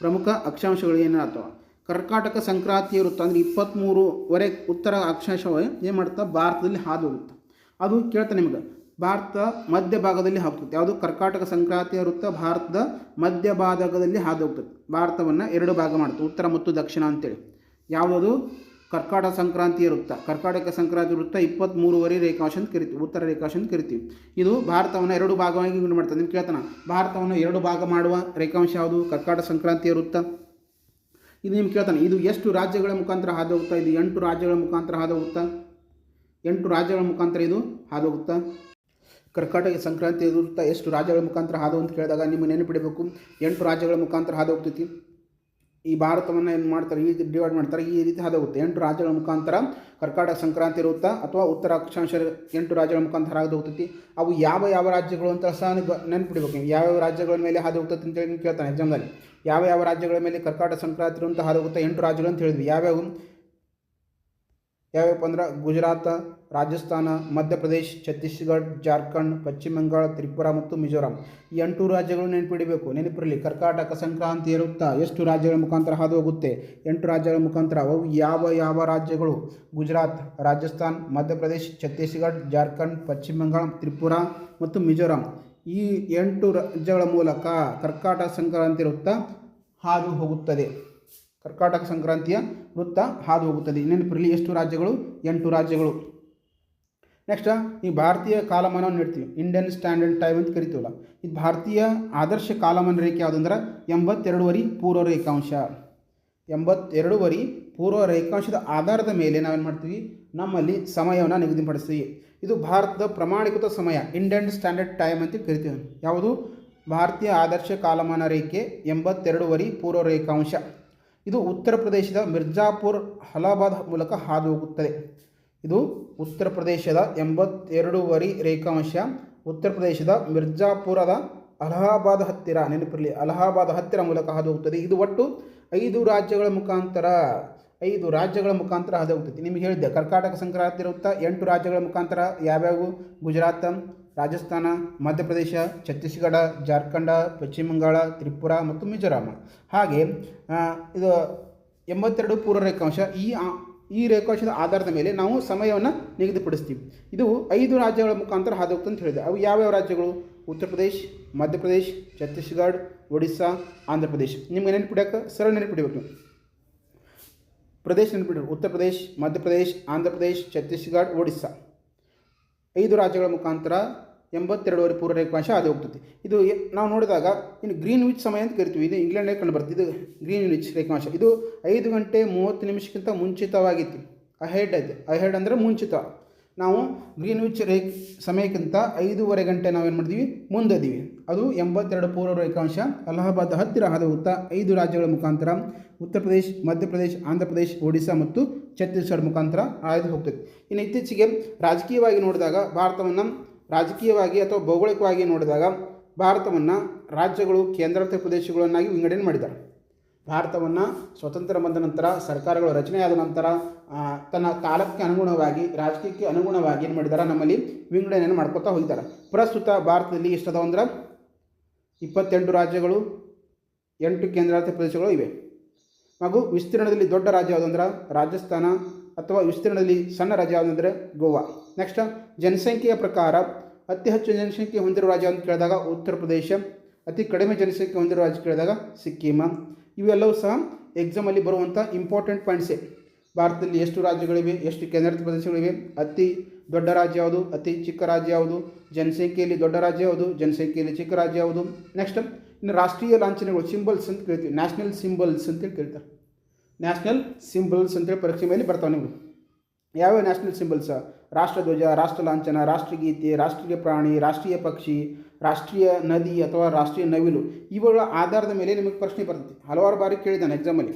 ಪ್ರಮುಖ ಅಕ್ಷಾಂಶಗಳು ಏನಾಗ್ತವೆ? ಕರ್ಕಾಟಕ ಸಂಕ್ರಾಂತಿಯ ವೃತ್ತ ಅಂದರೆ 23ವರೆಗೆ ಉತ್ತರ ಅಕ್ಷಾಂಶ ಏನು ಮಾಡ್ತಾ ಭಾರತದಲ್ಲಿ ಹಾದು ಹೋಗುತ್ತೆ. ಅದು ಕೇಳ್ತಾನೆ ನಿಮಗೆ. ಭಾರತ ಮಧ್ಯಭಾಗದಲ್ಲಿ ಹೋಗ್ತದೆ. ಯಾವುದು? ಕರ್ಕಾಟಕ ಸಂಕ್ರಾಂತಿಯ ವೃತ್ತ ಭಾರತದ ಮಧ್ಯಭಾಗದಲ್ಲಿ ಹಾದು ಹೋಗ್ತದೆ. ಭಾರತವನ್ನು 2 ಭಾಗ ಮಾಡ್ತದೆ, ಉತ್ತರ ಮತ್ತು ದಕ್ಷಿಣ ಅಂತೇಳಿ. ಯಾವುದದು? ಕರ್ಕಾಟಕ ಸಂಕ್ರಾಂತಿಯ ವೃತ್ತ 23ವರೆ ರೇಖಾಂಶ ಅಂತ ಕರಿತೀವಿ, ಉತ್ತರ ರೇಖಾಂಶ ಅಂತ ಕರಿತೀವಿ. ಇದು ಭಾರತವನ್ನು 2 ಭಾಗವಾಗಿ ಉಂಟು ಮಾಡ್ತದೆ. ನಿಮ್ಗೆ ಕೇಳ್ತಾನೆ, ಭಾರತವನ್ನು 2 ಭಾಗ ಮಾಡುವ ರೇಖಾಂಶ ಯಾವುದು? ಕರ್ಕಾಟಕ ಸಂಕ್ರಾಂತಿಯ ವೃತ್ತ. ಇದು ನಿಮ್ಗೆ ಕೇಳ್ತಾನೆ, ಇದು ಎಷ್ಟು ರಾಜ್ಯಗಳ ಮುಖಾಂತರ ಹಾದು ಹೋಗುತ್ತಾ? ಇದು 8 ರಾಜ್ಯಗಳ ಮುಖಾಂತರ ಹಾದು ಹೋಗುತ್ತಾ? 8 ರಾಜ್ಯಗಳ ಮುಖಾಂತರ ಇದು ಹಾದು ಹೋಗುತ್ತಾ? ಕರ್ಕಾಟಕ ಸಂಕ್ರಾಂತಿಯ ವೃತ್ತ ಎಷ್ಟು ರಾಜ್ಯಗಳ ಮುಖಾಂತರ ಹಾದು ಅಂತ ಕೇಳಿದಾಗ ನಿಮಗೆ ನೆನಪಿಡಬೇಕು, 8 ರಾಜ್ಯಗಳ ಮುಖಾಂತರ ಹಾದು ಹೋಗ್ತೈತಿ. ಈ ಭಾರತವನ್ನು ಏನು ಮಾಡ್ತಾರೆ, ಈ ಡಿವೈಡ್ ಮಾಡ್ತಾರೆ, ಈ ರೀತಿ ಹಾದೋಗುತ್ತೆ. 8 ರಾಜ್ಯಗಳ ಮುಖಾಂತರ ಕರ್ಕಾಟಕ ಸಂಕ್ರಾಂತಿ ವೃತ್ತ ಅಥವಾ ಉತ್ತರ ಅಕ್ಷಾಂಶ 8 ರಾಜ್ಯಗಳ ಮುಖಾಂತರ ಹಾದು ಹೋಗ್ತೈತಿ. ಅವು ಯಾವ ರಾಜ್ಯಗಳು ಅಂತ ಸಹ ನೆನಪಿಡಬೇಕು. ಯಾವ ರಾಜ್ಯಗಳ ಮೇಲೆ ಹಾದು ಹೋಗ್ತೈತಿ ಅಂತೇಳಿ ಕೇಳ್ತಾನೆ ಎಕ್ಸಾಮ್ದಲ್ಲಿ. ಯಾವ ರಾಜ್ಯಗಳ ಮೇಲೆ ಕರ್ಕಾಟಕ ಸಂಕ್ರಾಂತಿ ವೃತ್ತ ಹಾದು ಹೋಗುತ್ತೆ? 8 ರಾಜ್ಯಗಳು ಅಂತ ಹೇಳಿದ್ವಿ. ಯಾವ್ಯಾವಪ್ಪ ಅಂದ್ರೆ ಗುಜರಾತ್, ರಾಜಸ್ಥಾನ, ಮಧ್ಯಪ್ರದೇಶ್, ಛತ್ತೀಸ್ಗಢ, ಜಾರ್ಖಂಡ್, ಪಶ್ಚಿಮ ಬಂಗಾಳ, ತ್ರಿಪುರಾ ಮತ್ತು ಮಿಜೋರಾಂ. ಈ 8 ರಾಜ್ಯಗಳು ನೆನಪಿರಲಿ. ಕರ್ಕಾಟಕ ಸಂಕ್ರಾಂತಿ ವೃತ್ತ ಎಷ್ಟು ರಾಜ್ಯಗಳ ಮುಖಾಂತರ ಹಾದು ಹೋಗುತ್ತೆ? 8 ರಾಜ್ಯಗಳ ಮುಖಾಂತರ. ಅವು ಯಾವ ರಾಜ್ಯಗಳು? ಗುಜರಾತ್, ರಾಜಸ್ಥಾನ್, ಮಧ್ಯಪ್ರದೇಶ್, ಛತ್ತೀಸ್ಗಢ, ಜಾರ್ಖಂಡ್, ಪಶ್ಚಿಮ ಬಂಗಾಳ, ತ್ರಿಪುರಾ ಮತ್ತು ಮಿಜೋರಾಂ. ಈ 8 ರಾಜ್ಯಗಳ ಮೂಲಕ ಕರ್ಕಾಟಕ ಸಂಕ್ರಾಂತಿ ವೃತ್ತ ಹಾದು ಹೋಗುತ್ತದೆ. ಕರ್ಕಾಟಕ ಸಂಕ್ರಾಂತಿಯ ವೃತ್ತ ಹಾದು ಹೋಗುತ್ತದೆ. ನೆನಪಿರಲಿ, ಎಷ್ಟು ರಾಜ್ಯಗಳು? 8 ರಾಜ್ಯಗಳು. ನೆಕ್ಸ್ಟ್, ಈ ಭಾರತೀಯ ಕಾಲಮಾನವನ್ನು ನೋಡ್ತೀವಿ, ಇಂಡಿಯನ್ ಸ್ಟ್ಯಾಂಡರ್ಡ್ ಟೈಮ್ ಅಂತ ಕರಿತೀವಲ್ಲ. ಇದು ಭಾರತೀಯ ಆದರ್ಶ ಕಾಲಮಾನ ರೇಖೆ ಯಾವುದಂದ್ರೆ 82ವರೆ ಪೂರ್ವ ರೇಖಾಂಶ. 82ವರೆ ಪೂರ್ವ ರೇಖಾಂಶದ ಆಧಾರದ ಮೇಲೆ ನಾವೇನು ಮಾಡ್ತೀವಿ, ನಮ್ಮಲ್ಲಿ ಸಮಯವನ್ನು ನಿಗದಿಪಡಿಸ್ತೀವಿ. ಇದು ಭಾರತದ ಪ್ರಮಾಣೀಕೃತ ಸಮಯ, ಇಂಡಿಯನ್ ಸ್ಟ್ಯಾಂಡರ್ಡ್ ಟೈಮ್ ಅಂತ ಕರಿತೀವಿ. ಯಾವುದು? ಭಾರತೀಯ ಆದರ್ಶ ಕಾಲಮಾನ ರೇಖೆ 82ವರೆ ಪೂರ್ವ ರೇಖಾಂಶ. ಇದು ಉತ್ತರ ಪ್ರದೇಶದ ಮಿರ್ಜಾಪುರ್ ಅಲಹಾಬಾದ್ ಮೂಲಕ ಹಾದು ಹೋಗುತ್ತದೆ. ಇದು ಉತ್ತರ ಪ್ರದೇಶದ 82ವರೆ ರೇಖಾಂಶ ಉತ್ತರ ಪ್ರದೇಶದ ಮಿರ್ಜಾಪುರದ ಅಲಹಾಬಾದ್ ಹತ್ತಿರ, ನೆನಪಿರಲಿ, ಅಲಹಾಬಾದ್ ಹತ್ತಿರ ಮೂಲಕ ಹಾದು ಹೋಗ್ತದೆ. ಇದು ಒಟ್ಟು 5 ರಾಜ್ಯಗಳ ಮುಖಾಂತರ ಹಾದು ಹೋಗ್ತದೆ. ನಿಮಗೆ ಹೇಳಿದ್ದೆ ಕರ್ನಾಟಕ ಸಂಕ್ರಾಂತಿ ವೃತ್ತ 8 ರಾಜ್ಯಗಳ ಮುಖಾಂತರ ಯಾವ್ಯಾವು? ಗುಜರಾತ್, ರಾಜಸ್ಥಾನ, ಮಧ್ಯಪ್ರದೇಶ, ಛತ್ತೀಸ್ಗಢ, ಜಾರ್ಖಂಡ, ಪಶ್ಚಿಮ ಬಂಗಾಳ, ತ್ರಿಪುರ ಮತ್ತು ಮಿಜೋರಾಂ. ಹಾಗೆ ಇದು 82 ಪೂರ್ವ ರೇಖಾಂಶ. ಈ ರೇಖಾಂಶದ ಆಧಾರದ ಮೇಲೆ ನಾವು ಸಮಯವನ್ನು ನಿಗದಿಪಡಿಸ್ತೀವಿ. ಇದು 5 ರಾಜ್ಯಗಳ ಮುಖಾಂತರ ಹಾದು ಹೋಗ್ತದೆ ಅಂತ ಹೇಳಿದೆ. ಅವು ಯಾವ್ಯಾವ ರಾಜ್ಯಗಳು? ಉತ್ತರ ಪ್ರದೇಶ್, ಮಧ್ಯಪ್ರದೇಶ್, ಛತ್ತೀಸ್ಗಢ, ಒಡಿಸ್ಸಾ, ಆಂಧ್ರ ಪ್ರದೇಶ್. ನಿಮ್ಗೆ ನೆನಪಿಡಕ್ಕೆ ಸರಳ ನೆನಪಿಡಬೇಕು ನೀವು. ಪ್ರದೇಶ ನೆನಪಿಡ್ರಿ. ಉತ್ತರ ಪ್ರದೇಶ್, ಮಧ್ಯಪ್ರದೇಶ್, ಆಂಧ್ರ ಪ್ರದೇಶ್, ಛತ್ತೀಸ್ಗಢ, ಒಡಿಸ್ಸಾ. 5 ರಾಜ್ಯಗಳ ಮುಖಾಂತರ 82 ಪೂರ್ವ ರೇಖಾಂಶ ಹಾದು ಹೋಗ್ತದೆ. ಇದು ನಾವು ನೋಡಿದಾಗ ಇನ್ನು ಗ್ರೀನ್ವಿಚ್ ಸಮಯ ಅಂತ ಕರಿತೀವಿ. ಇದು ಇಂಗ್ಲೆಂಡ್ನಲ್ಲಿ ಕಂಡು ಬರ್ತದೆ. ಇದು ಗ್ರೀನ್ವಿಚ್ ರೇಖಾಂಶ. ಇದು 5 ಗಂಟೆ 30 ನಿಮಿಷಕ್ಕಿಂತ ಮುಂಚಿತವಾಗಿತ್ತು. ಅಹೆಡ್ ಅಂದರೆ ಮುಂಚಿತ. ನಾವು ಗ್ರೀನ್ವಿಚ್ ಸಮಯಕ್ಕಿಂತ 5.5 ಗಂಟೆ ನಾವೇನು ಮಾಡಿದ್ವಿ? ಮುಂದದೀವಿ. ಅದು 82 ಪೂರ್ವ ರೇಖಾಂಶ ಅಲಹಾಬಾದ್ ಹತ್ತಿರ ಹಾದು ಹೋಗ್ತಾ 5 ರಾಜ್ಯಗಳ ಮುಖಾಂತರ ಉತ್ತರ ಪ್ರದೇಶ್, ಮಧ್ಯಪ್ರದೇಶ್, ಆಂಧ್ರ ಪ್ರದೇಶ್, ಒಡಿಸ್ಸಾ ಮತ್ತು ಛತ್ತೀಸ್ಗಢ ಮುಖಾಂತರ ಹಾದು ಹೋಗ್ತದೆ. ಇನ್ನು ಇತ್ತೀಚೆಗೆ ರಾಜಕೀಯವಾಗಿ ನೋಡಿದಾಗ ಭಾರತವನ್ನು ರಾಜಕೀಯವಾಗಿ ಅಥವಾ ಭೌಗೋಳಿಕವಾಗಿ ನೋಡಿದಾಗ ಭಾರತವನ್ನು ರಾಜ್ಯಗಳು, ಕೇಂದ್ರಾಡಳಿತ ಪ್ರದೇಶಗಳನ್ನಾಗಿ ವಿಂಗಡಣೆ ಮಾಡಿದ್ದಾರೆ. ಭಾರತವನ್ನು ಸ್ವತಂತ್ರ ಬಂದ ನಂತರ, ಸರ್ಕಾರಗಳು ರಚನೆಯಾದ ನಂತರ ತನ್ನ ಕಾಲಕ್ಕೆ ಅನುಗುಣವಾಗಿ, ರಾಜಕೀಯಕ್ಕೆ ಅನುಗುಣವಾಗಿ ಏನು ಮಾಡಿದ್ದಾರೆ? ನಮ್ಮಲ್ಲಿ ವಿಂಗಡಣೆಯನ್ನು ಮಾಡ್ಕೊತಾ ಹೋಗಿದ್ದಾರೆ. ಪ್ರಸ್ತುತ ಭಾರತದಲ್ಲಿ ಎಷ್ಟದಾವ ಅಂದ್ರೆ 28 ರಾಜ್ಯಗಳು, 8 ಕೇಂದ್ರಾಡಳಿತ ಪ್ರದೇಶಗಳು ಇವೆ. ಹಾಗೂ ವಿಸ್ತೀರ್ಣದಲ್ಲಿ ದೊಡ್ಡ ರಾಜ್ಯ ಯಾವುದಂದ್ರೆ ರಾಜಸ್ಥಾನ, ಅಥವಾ ವಿಸ್ತೀರ್ಣದಲ್ಲಿ ಸಣ್ಣ ರಾಜ್ಯ ಯಾವುದಂದರೆ ಗೋವಾ. ನೆಕ್ಸ್ಟ್, ಜನಸಂಖ್ಯೆಯ ಪ್ರಕಾರ ಅತಿ ಹೆಚ್ಚು ಜನಸಂಖ್ಯೆ ಹೊಂದಿರುವ ರಾಜ್ಯ ಅಂತ ಕೇಳಿದಾಗ ಉತ್ತರ ಪ್ರದೇಶ, ಅತಿ ಕಡಿಮೆ ಜನಸಂಖ್ಯೆ ಹೊಂದಿರುವ ರಾಜ್ಯ ಕೇಳಿದಾಗ ಸಿಕ್ಕಿಮ. ಇವೆಲ್ಲವೂ ಸಹ ಎಕ್ಸಾಮಲ್ಲಿ ಬರುವಂಥ ಇಂಪಾರ್ಟೆಂಟ್ ಪಾಯಿಂಟ್ಸೇ. ಭಾರತದಲ್ಲಿ ಎಷ್ಟು ರಾಜ್ಯಗಳಿವೆ, ಎಷ್ಟು ಕೇಂದ್ರಾಡಳಿತ ಪ್ರದೇಶಗಳಿವೆ, ಅತಿ ದೊಡ್ಡ ರಾಜ್ಯ ಯಾವುದು, ಅತಿ ಚಿಕ್ಕ ರಾಜ್ಯ ಯಾವುದು, ಜನಸಂಖ್ಯೆಯಲ್ಲಿ ದೊಡ್ಡ ರಾಜ್ಯ ಯಾವುದು, ಜನಸಂಖ್ಯೆಯಲ್ಲಿ ಚಿಕ್ಕ ರಾಜ್ಯ ಯಾವುದು. ನೆಕ್ಸ್ಟ್, ಇನ್ನು ರಾಷ್ಟ್ರೀಯ ಲಾಂಛನಗಳು, ಸಿಂಬಲ್ಸ್ ಅಂತ ಕೇಳ್ತೀವಿ. ನ್ಯಾಷನಲ್ ಸಿಂಬಲ್ಸ್ ಅಂತೇಳಿ ಕೇಳ್ತಾರೆ. ನ್ಯಾಷನಲ್ ಸಿಂಬಲ್ಸ್ ಅಂತೇಳಿ ಪರೀಕ್ಷೆ ಮೇಲೆ ಬರ್ತಾವೆ ನಿಮಗೆ. ಯಾವ್ಯಾವ ನ್ಯಾಷನಲ್ ಸಿಂಬಲ್ಸ್? ರಾಷ್ಟ್ರಧ್ವಜ, ರಾಷ್ಟ್ರ ಲಾಂಛನ, ರಾಷ್ಟ್ರಗೀತೆ, ರಾಷ್ಟ್ರೀಯ ಪ್ರಾಣಿ, ರಾಷ್ಟ್ರೀಯ ಪಕ್ಷಿ, ರಾಷ್ಟ್ರೀಯ ನದಿ ಅಥವಾ ರಾಷ್ಟ್ರೀಯ ನವಿಲು. ಇವುಗಳ ಆಧಾರದ ಮೇಲೆ ನಿಮಗೆ ಪ್ರಶ್ನೆ ಬರ್ತದೆ. ಹಲವಾರು ಬಾರಿ ಕೇಳಿದ್ದಾನೆ ಎಕ್ಸಾಮಲ್ಲಿ,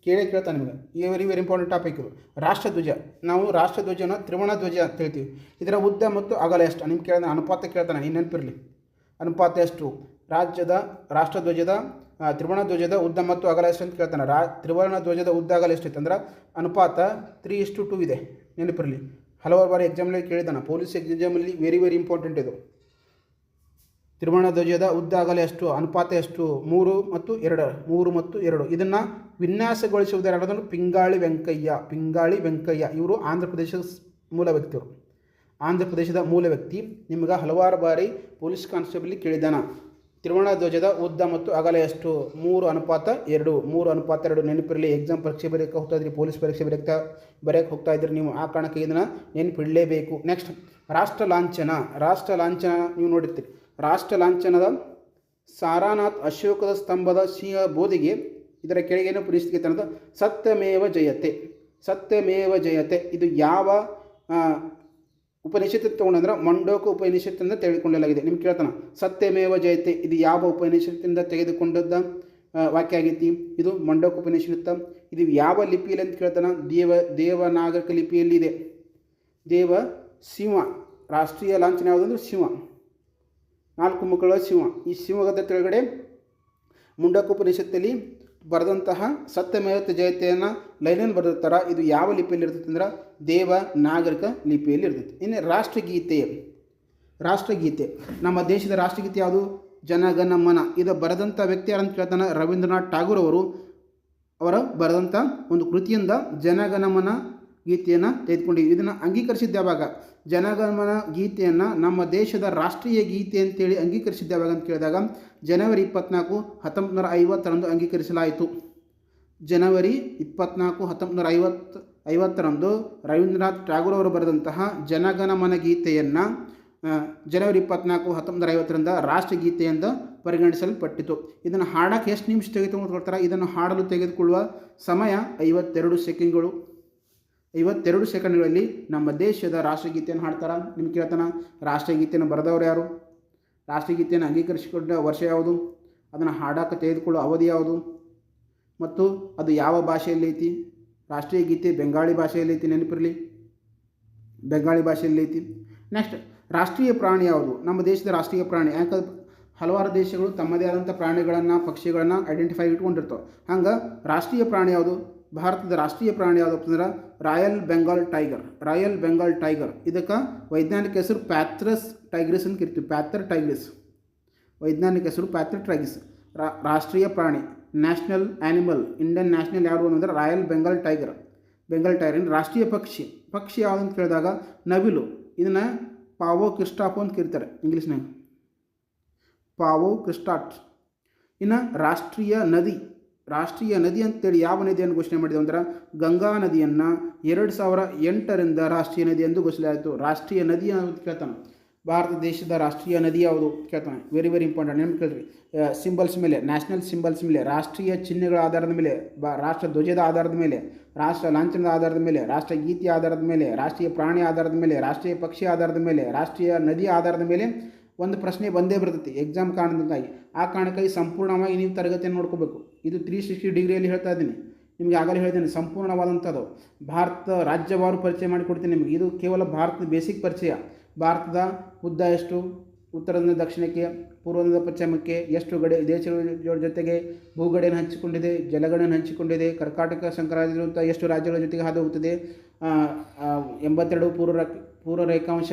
ಕೇಳ್ತಾನೆ ನಿಮಗೆ. ಈ ವೆರಿ ಇಂಪಾರ್ಟೆಂಟ್ ಟಾಪಿಕ್ ಇದು. ರಾಷ್ಟ್ರಧ್ವಜ, ನಾವು ರಾಷ್ಟ್ರಧ್ವಜನ ತ್ರಿವರ್ಣ ಧ್ವಜ ಅಂತ ಹೇಳ್ತೀವಿ. ಇದರ ಉದ್ದ ಮತ್ತು ಅಗಲ ಎಷ್ಟು ನಿಮ್ಗೆ ಕೇಳಿದಾನೆ. ಅನುಪಾತ ಕೇಳ್ತಾನೆ, ನೀನು ನೆನಪಿರಲಿ. ಅನುಪಾತ ಎಷ್ಟು? ರಾಷ್ಟ್ರಧ್ವಜದ ತ್ರಿವರ್ಣ ಧ್ವಜದ ಉದ್ದ ಮತ್ತು ಅಗಲ ಎಷ್ಟು ಅಂತ ಕೇಳ್ತಾನೆ. ತ್ರಿವರ್ಣ ಧ್ವಜದ ಉದ್ದ ಅಗಲ ಎಷ್ಟಿತ್ತು ಅಂದ್ರೆ ಅನುಪಾತ 3:2 ಇದೆ. ನೆನಪಿರಲಿ. ಹಲವಾರು ಬಾರಿ ಎಕ್ಸಾಮಲ್ಲಿ ಕೇಳಿದ್ದಾನೆ. ಪೊಲೀಸ್ ಎಕ್ಸಾಮಲ್ಲಿ ವೆರಿ ಇಂಪಾರ್ಟೆಂಟ್ ಇದು. ತ್ರಿವರ್ಣ ಧ್ವಜದ ಉದ್ದ ಅಗಲ ಎಷ್ಟು, ಅನುಪಾತ ಎಷ್ಟು? 3 ಮತ್ತು 2. ಇದನ್ನು ವಿನ್ಯಾಸಗೊಳಿಸುವುದರ ಯಾರಾದರೂ ಪಿಂಗಾಳಿ ವೆಂಕಯ್ಯ. ಇವರು ಆಂಧ್ರ ಪ್ರದೇಶದ ಮೂಲ ವ್ಯಕ್ತಿಯವರು. ಆಂಧ್ರ ಪ್ರದೇಶದ ಮೂಲ ವ್ಯಕ್ತಿ. ನಿಮ್ಗೆ ಹಲವಾರು ಬಾರಿ ಪೊಲೀಸ್ ಕಾನ್ಸ್ಟೇಬಲ್ ಕೇಳಿದ್ದಾನ. ತ್ರಿವರ್ಣ ಧ್ವಜದ ಉದ್ದ ಮತ್ತು ಅಗಲ ಎಷ್ಟು? 3:2. ನೆನಪಿರಲಿ. ಎಕ್ಸಾಮ್ ಪರೀಕ್ಷೆ ಬರೆಯೋಕ್ಕೆ ಹೋಗ್ತಾ ಇದ್ರಿ, ಪೊಲೀಸ್ ಪರೀಕ್ಷೆ ಬರೆಯೋಕ್ಕೆ ಹೋಗ್ತಾ ಇದ್ರಿ ನೀವು. ಆ ಕಾರಣಕ್ಕೆ ಇದನ್ನು ನೆನಪಿಡಲೇಬೇಕು. ನೆಕ್ಸ್ಟ್, ರಾಷ್ಟ್ರ ಲಾಂಛನ ನೀವು ನೋಡಿರ್ತೀರಿ. ರಾಷ್ಟ್ರ ಲಾಂಛನದ ಸಾರಾನಾಥ್ ಅಶೋಕದ ಸ್ತಂಭದ ಸಿಂಹ ಬೋಧಿಗೆ ಇದರ ಕೆಳಗೇನು ಪರಿಸ್ಥಿತಿ ಅನ್ನೋದು ಸತ್ಯಮೇವ ಜಯತೆ. ಇದು ಯಾವ ಉಪನಿಷತ್ತು ತಗೊಂಡ್ರೆ ಮಂಡೋಕ ಉಪನಿಷತ್ತಿಂದ ತೆಗೆದುಕೊಳ್ಳಲಾಗಿದೆ. ನಿಮ್ಗೆ ಕೇಳ್ತಾನೆ, ಸತ್ಯಮೇವ ಜಯತೆ ಇದು ಯಾವ ಉಪನಿಷತ್ತಿಂದ ತೆಗೆದುಕೊಂಡದ್ದ ವಾಕ್ಯ ಆಗೈತಿ? ಇದು ಮಂಡೋಕ ಉಪನಿಷತ್ತು. ಇದು ಯಾವ ಲಿಪಿಯಲ್ಲಿ ಅಂತ ಕೇಳ್ತಾನೆ? ದೇವನಾಗರಿಕ ಲಿಪಿಯಲ್ಲಿ ಇದೆ. ಸಿಂಹ. ರಾಷ್ಟ್ರೀಯ ಲಾಂಛನ ಯಾವುದಂದ್ರೆ ಸಿಂಹ, 4 ಮುಖಗಳ ಸಿಂಹ. ಈ ಸಿಂಹದ ಕೆಳಗಡೆ ಮುಂಡಕ ಉಪನಿಷತ್ತಲ್ಲಿ ಬರೆದಂತಹ ಸತ್ಯಮೇವ ಜಯತೆಯನ್ನು ಲೈನಲ್ಲಿ ಬರೆದಿರ್ತಾರೆ. ಇದು ಯಾವ ಲಿಪಿಯಲ್ಲಿ ಇರ್ತೈತೆ ಅಂದ್ರೆ ದೇವನಾಗರಿಕ ಲಿಪಿಯಲ್ಲಿ ಇರ್ತೈತಿ. ಇನ್ನು ರಾಷ್ಟ್ರಗೀತೆ ನಮ್ಮ ದೇಶದ ರಾಷ್ಟ್ರಗೀತೆ ಯಾವುದು? ಜನಗಣಮನ. ಇದು ಬರೆದಂಥ ವ್ಯಕ್ತಿ ಯಾರಂತ ಕೇಳ್ತಾನೆ? ರವೀಂದ್ರನಾಥ್ ಠಾಗೂರ್ ಅವರ ಬರೆದಂಥ ಒಂದು ಕೃತಿಯಿಂದ ಜನಗಣಮನ ಗೀತೆಯನ್ನು ತೆಗೆದುಕೊಂಡಿದ್ದೀವಿ. ಇದನ್ನು ಅಂಗೀಕರಿಸಿದ್ದ ಯಾವಾಗ? ಜನಗಣಮನ ಗೀತೆಯನ್ನು ನಮ್ಮ ದೇಶದ ರಾಷ್ಟ್ರೀಯ ಗೀತೆ ಅಂತೇಳಿ ಅಂಗೀಕರಿಸಿದ್ದ ಯಾವಾಗ ಅಂತ ಕೇಳಿದಾಗ ಜನವರಿ 24, 1950 ಅಂಗೀಕರಿಸಲಾಯಿತು. ಜನವರಿ 24, 1950 ರವೀಂದ್ರನಾಥ್ ಠಾಗೂರ್ ಅವರು ಬರೆದಂತಹ ಜನಗಣಮನ ಗೀತೆಯನ್ನು ಜನವರಿ 24, 1950 ರಾಷ್ಟ್ರಗೀತೆ ಎಂದು ಪರಿಗಣಿಸಲ್ಪಟ್ಟಿತು. ಇದನ್ನು ಹಾಡಕ್ಕೆ ಎಷ್ಟು ನಿಮಿಷ ತೆಗೆದುಕೊಳ್ತಾರೆ? ಇದನ್ನು ಹಾಡಲು ತೆಗೆದುಕೊಳ್ಳುವ ಸಮಯ 52 ಸೆಕೆಂಡ್ಗಳು. 52 ಸೆಕೆಂಡ್ಗಳಲ್ಲಿ ನಮ್ಮ ದೇಶದ ರಾಷ್ಟ್ರಗೀತೆಯನ್ನು ಹಾಡ್ತಾರೆ. ನಿಮ್ಗೆ ಕೇಳ್ತಾನೆ, ರಾಷ್ಟ್ರಗೀತೆಯನ್ನು ಬರೆದವರು ಯಾರು? ರಾಷ್ಟ್ರಗೀತೆಯನ್ನು ಅಂಗೀಕರಿಸಿಕೊಂಡ ವರ್ಷ ಯಾವುದು? ಅದನ್ನು ಹಾಡಕ್ಕೆ ತೆಗೆದುಕೊಳ್ಳುವ ಅವಧಿ ಯಾವುದು? ಮತ್ತು ಅದು ಯಾವ ಭಾಷೆಯಲ್ಲಿ ಐತಿ? ರಾಷ್ಟ್ರೀಯ ಗೀತೆ ಬೆಂಗಾಳಿ ಭಾಷೆಯಲ್ಲಿ ಐತಿ. ನೆನಪಿರಲಿ, ಬೆಂಗಾಳಿ ಭಾಷೆಯಲ್ಲಿ ಐತಿ. ನೆಕ್ಸ್ಟ್, ರಾಷ್ಟ್ರೀಯ ಪ್ರಾಣಿ ಯಾವುದು? ನಮ್ಮ ದೇಶದ ರಾಷ್ಟ್ರೀಯ ಪ್ರಾಣಿ. ಯಾಕಂದ್ರೆ ಹಲವಾರು ದೇಶಗಳು ತಮ್ಮದೇ ಆದಂಥ ಪ್ರಾಣಿಗಳನ್ನು ಪಕ್ಷಿಗಳನ್ನು ಐಡೆಂಟಿಫೈ ಇಟ್ಕೊಂಡಿರ್ತಾವೆ. ಹಂಗೆ ರಾಷ್ಟ್ರೀಯ ಪ್ರಾಣಿ ಯಾವುದು? ಭಾರತದ ರಾಷ್ಟ್ರೀಯ ಪ್ರಾಣಿ ಯಾವುದಪ್ಪ ಅಂದ್ರೆ royal Bengal tiger. Royal Bengal tiger ಇದಕ್ಕೆ ವೈಜ್ಞಾನಿಕ ಹೆಸರು ಪ್ಯಾಥ್ರಸ್ ಟೈಗ್ರಿಸ್ ಅಂತ ಕರಿತೀವಿ. ಪ್ಯಾಥರ್ ಟೈಗ್ರಿಸ್ ವೈಜ್ಞಾನಿಕ ಹೆಸರು ಪ್ಯಾಥರ್ ಟೈಗ್ರಿಸ್. ರಾಷ್ಟ್ರೀಯ ಪ್ರಾಣಿ ನ್ಯಾಷನಲ್ ಆ್ಯನಿಮಲ್ ಇಂಡಿಯನ್ ನ್ಯಾಷನಲ್ ಯಾವುದು ಅಂದರೆ royal Bengal tiger. Bengal tiger. ಪಕ್ಷಿ ಪಕ್ಷಿ ಯಾವುದು ಅಂತ ಕೇಳಿದಾಗ ನವಿಲು. ಇದನ್ನು ಪಾವೋ ಕ್ರಿಸ್ಟಾಫ್ ಅಂತ ಕರೀತಾರೆ ಇಂಗ್ಲೀಷ್ನಾಗ, ಪಾವೋ ಕ್ರಿಸ್ಟಾಟ್. ಇನ್ನು ರಾಷ್ಟ್ರೀಯ ನದಿ ಅಂತೇಳಿ ಯಾವ ನದಿಯನ್ನು ಘೋಷಣೆ ಮಾಡಿದೆ ಅಂದ್ರೆ ಗಂಗಾ ನದಿಯನ್ನು 2008ರಿಂದ ರಾಷ್ಟ್ರೀಯ ನದಿ ಎಂದು ಘೋಷಣೆಯಾಯಿತು. ರಾಷ್ಟ್ರೀಯ ನದಿ ಅಂತ ಕೇಳ್ತಾನೆ. ಭಾರತ ದೇಶದ ರಾಷ್ಟ್ರೀಯ ನದಿ ಯಾವುದು ಕೇಳ್ತಾನೆ. Very important. ನೆನಪು ಕೇಳ್ರಿ. ಸಿಂಬಲ್ಸ್ ಮೇಲೆ, ನ್ಯಾಷನಲ್ ಸಿಂಬಲ್ಸ್ ಮೇಲೆ, ರಾಷ್ಟ್ರೀಯ ಚಿಹ್ನೆಗಳ ಆಧಾರದ ಮೇಲೆ, ರಾಷ್ಟ್ರ ಧ್ವಜದ ಆಧಾರದ ಮೇಲೆ, ರಾಷ್ಟ್ರ ಲಾಂಛನದ ಆಧಾರದ ಮೇಲೆ, ರಾಷ್ಟ್ರ ಗೀತೆಯ ಆಧಾರದ ಮೇಲೆ, ರಾಷ್ಟ್ರೀಯ ಪ್ರಾಣಿ ಆಧಾರದ ಮೇಲೆ, ರಾಷ್ಟ್ರೀಯ ಪಕ್ಷಿ ಆಧಾರದ ಮೇಲೆ, ರಾಷ್ಟ್ರೀಯ ನದಿ ಆಧಾರದ ಮೇಲೆ ಒಂದು ಪ್ರಶ್ನೆ ಬಂದೇ ಬರ್ತೈತಿ ಎಕ್ಸಾಮ್ ಕಾರಣದಿಂದಾಗಿ. ಆ ಕಾರಣಕ್ಕಾಗಿ ಸಂಪೂರ್ಣವಾಗಿ ನೀವು ತರಗತಿಯನ್ನು ನೋಡ್ಕೋಬೇಕು. ಇದು 360 ಡಿಗ್ರಿಯಲ್ಲಿ ಹೇಳ್ತಾ ಇದ್ದೀನಿ. ನಿಮಗೆ ಆಗಲೇ ಹೇಳಿದ್ದೇನೆ ಸಂಪೂರ್ಣವಾದಂಥದ್ದು. ಭಾರತ ರಾಜ್ಯವಾರು ಪರಿಚಯ ಮಾಡಿಕೊಡ್ತೀನಿ ನಿಮಗೆ. ಇದು ಕೇವಲ ಭಾರತದ ಬೇಸಿಕ್ ಪರಿಚಯ. ಭಾರತದ ಉದ್ದ ಎಷ್ಟು, ಉತ್ತರದಿಂದ ದಕ್ಷಿಣಕ್ಕೆ, ಪೂರ್ವದಿಂದ ಪಶ್ಚಿಮಕ್ಕೆ ಎಷ್ಟು ದೇಶಗಳ ಜೊತೆಗೆ ಭೂಗಡೆಯನ್ನು ಹಂಚಿಕೊಂಡಿದೆ, ಜಲಗಡೆಯನ್ನು ಹಂಚಿಕೊಂಡಿದೆ, ಕರ್ನಾಟಕ ಸಂಕ್ರಾಂತ ಎಷ್ಟು ರಾಜ್ಯಗಳ ಜೊತೆಗೆ ಹಾದು ಹೋಗುತ್ತದೆ, 82 ಪೂರ್ವ ರೇಖಾಂಶ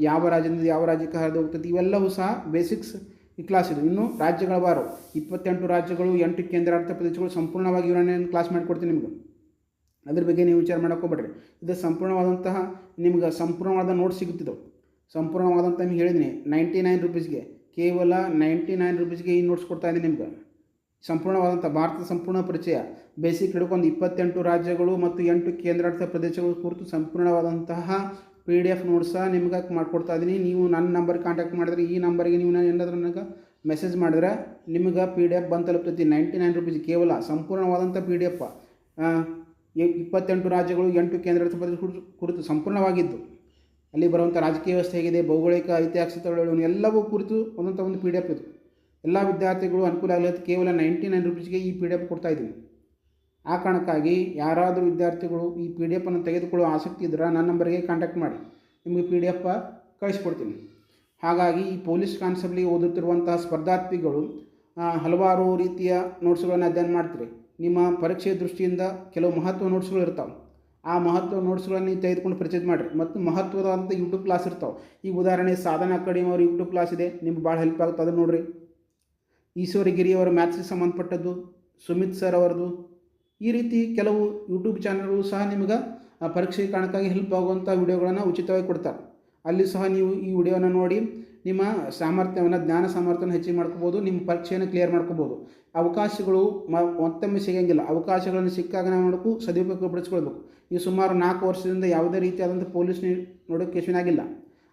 ಯಾವ ರಾಜ್ಯದಿಂದ ಯಾವ ರಾಜ್ಯಕ್ಕೆ ಹಾದು ಹೋಗ್ತದೆ, ಇವೆಲ್ಲವೂ ಸಹ ಬೇಸಿಕ್ಸ್ ಈ ಕ್ಲಾಸ್ ಇದು. ಇನ್ನು ರಾಜ್ಯಗಳ ಬಾರು 28 ರಾಜ್ಯಗಳು, 8 ಕೇಂದ್ರಾಡಳಿತ ಪ್ರದೇಶಗಳು, ಸಂಪೂರ್ಣವಾಗಿ ಇವರನ್ನೇನು ಕ್ಲಾಸ್ ಮಾಡಿಕೊಡ್ತೀನಿ ನಿಮ್ಗೆ. ಅದ್ರ ಬಗ್ಗೆ ನೀವು ವಿಚಾರ ಮಾಡೋಕ್ಕೋಗ್ಬೇಡ್ರಿ. ಇದು ಸಂಪೂರ್ಣವಾದಂತಹ ನಿಮ್ಗೆ ಸಂಪೂರ್ಣವಾದ ನೋಟ್ಸ್ ಸಿಗುತ್ತಿದ್ದವು. ಸಂಪೂರ್ಣವಾದಂಥ ನಿಮ್ಗೆ ಹೇಳಿದ್ದೀನಿ 99 ರೂಪೀಸ್ಗೆ, ಕೇವಲ 99 ರೂಪೀಸ್ಗೆ ಈ ನೋಟ್ಸ್ ಕೊಡ್ತಾ ಇದ್ದೀನಿ ನಿಮ್ಗೆ. ಸಂಪೂರ್ಣವಾದಂಥ ಭಾರತದ ಸಂಪೂರ್ಣ ಪರಿಚಯ ಬೇಸಿಕ್ ಹಿಡ್ಕೊಂಡು 28 ರಾಜ್ಯಗಳು ಮತ್ತು 8 ಕೇಂದ್ರಾಡಳಿತ ಪ್ರದೇಶಗಳು ಕುರಿತು ಸಂಪೂರ್ಣವಾದಂತಹ PDF ನೋಟ್ಸ ನಿಮ್ಗೆ ಮಾಡಿಕೊಡ್ತಾ ಇದ್ದೀನಿ. ನೀವು ನನ್ನ ನಂಬರ್ಗೆ ಕಾಂಟ್ಯಾಕ್ಟ್ ಮಾಡಿದ್ರೆ, ಈ ನಂಬರ್ಗೆ ನೀವು ಏನಾದರೂ ನನಗೆ ಮೆಸೇಜ್ ಮಾಡಿದ್ರೆ ನಿಮ್ಗೆ PDF ಬಂದು ತಲುಪ್ತೈತಿ. 99 ರೂಪೀಸ್ ಕೇವಲ ಸಂಪೂರ್ಣವಾದಂಥ PDF. 28 ರಾಜ್ಯಗಳು, 8 ಕೇಂದ್ರಾಡಳಿತ ಪ್ರದೇಶ ಕುರಿತು ಸಂಪೂರ್ಣವಾಗಿದ್ದು, ಅಲ್ಲಿ ಬರುವಂಥ ರಾಜಕೀಯ ವ್ಯವಸ್ಥೆ ಹೇಗಿದೆ, ಭೌಗೋಳಿಕ ಐತಿಹಾಸಿಕ ಸ್ಥಳಗಳು ಎಲ್ಲವೂ ಕುರಿತು ಒಂದೊಂದು ಒಂದು PDF ಇದು. ಎಲ್ಲ ವಿದ್ಯಾರ್ಥಿಗಳು ಅನುಕೂಲ ಆಗಲಿಕ್ಕೆ ಕೇವಲ 99 ರೂಪೀಸ್ಗೆ ಈ PDF ಕೊಡ್ತಾ ಇದ್ದೀನಿ. ಆ ಕಾರಣಕ್ಕಾಗಿ ಯಾರಾದರೂ ವಿದ್ಯಾರ್ಥಿಗಳು ಈ PDF ಅನ್ನು ತೆಗೆದುಕೊಳ್ಳುವ ಆಸಕ್ತಿ ಇದ್ದರೆ ನನ್ನ ನಂಬರ್ಗೆ ಕಾಂಟ್ಯಾಕ್ಟ್ ಮಾಡಿ, ನಿಮಗೆ PDF ಕಳಿಸ್ಕೊಡ್ತೀನಿ. ಹಾಗಾಗಿ ಈ ಪೊಲೀಸ್ ಕಾನ್ಸ್ಟೇಬಲ್ಗೆ ಓದುತ್ತಿರುವಂತಹ ಸ್ಪರ್ಧಾರ್ಥಿಗಳು ಹಲವಾರು ರೀತಿಯ ನೋಟ್ಸ್ಗಳನ್ನು ಅಧ್ಯಯನ ಮಾಡ್ತೀರಿ. ನಿಮ್ಮ ಪರೀಕ್ಷೆಯ ದೃಷ್ಟಿಯಿಂದ ಕೆಲವು ಮಹತ್ವ ನೋಟ್ಸ್ಗಳು ಇರ್ತಾವೆ. ಆ ಮಹತ್ವ ನೋಟ್ಸ್ಗಳನ್ನು ನೀವು ತೆಗೆದುಕೊಂಡು ಪರಿಚಯ ಮಾಡಿರಿ. ಮತ್ತು ಮಹತ್ವದಂಥ ಯೂಟ್ಯೂಬ್ ಕ್ಲಾಸ್ ಇರ್ತಾವೆ. ಈಗ ಉದಾಹರಣೆ ಸಾಧನಾ ಅಕಾಡೆಮಿ ಅವ್ರ ಯೂಟ್ಯೂಬ್ ಕ್ಲಾಸ್ ಇದೆ, ನಿಮ್ಗೆ ಭಾಳ ಹೆಲ್ಪ್ ಆಗುತ್ತೆ, ಅದನ್ನು ನೋಡಿರಿ. ಈಶ್ವರಗಿರಿ ಅವರ ಮ್ಯಾಥ್ಸ್ಗೆ ಸಂಬಂಧಪಟ್ಟದ್ದು, ಸುಮಿತ್ ಸರ್ ಅವರದು, ಈ ರೀತಿ ಕೆಲವು ಯೂಟ್ಯೂಬ್ ಚಾನಲ್ಗಳು ಸಹ ನಿಮ್ಗೆ ಪರೀಕ್ಷೆ ಕಾರಣಕ್ಕಾಗಿ ಹೆಲ್ಪ್ ಆಗುವಂಥ ವಿಡಿಯೋಗಳನ್ನು ಉಚಿತವಾಗಿ ಕೊಡ್ತಾರೆ. ಅಲ್ಲಿ ಸಹ ನೀವು ಈ ವಿಡಿಯೋನ ನೋಡಿ ನಿಮ್ಮ ಸಾಮರ್ಥ್ಯವನ್ನು, ಜ್ಞಾನ ಸಾಮರ್ಥ್ಯವನ್ನು ಹೆಚ್ಚಿಗೆ ಮಾಡ್ಕೋಬೋದು, ನಿಮ್ಮ ಪರೀಕ್ಷೆಯನ್ನು ಕ್ಲಿಯರ್ ಮಾಡ್ಕೋಬೋದು. ಅವಕಾಶಗಳು ಮತ್ತೊಮ್ಮೆ ಸಿಗೋಂಗಿಲ್ಲ. ಅವಕಾಶಗಳನ್ನು ಸಿಕ್ಕಾಗ ನಾವು ನೋಡೋಕ್ಕೂ ಸದುಪಯೋಗ ಪಡಿಸ್ಕೊಳ್ಬೇಕು. ಈ ಸುಮಾರು 4 ವರ್ಷದಿಂದ ಯಾವುದೇ ರೀತಿಯಾದಂಥ ಪೊಲೀಸ್ ನೋಟಿಫಿಕೇಷನ್ ಆಗಿಲ್ಲ.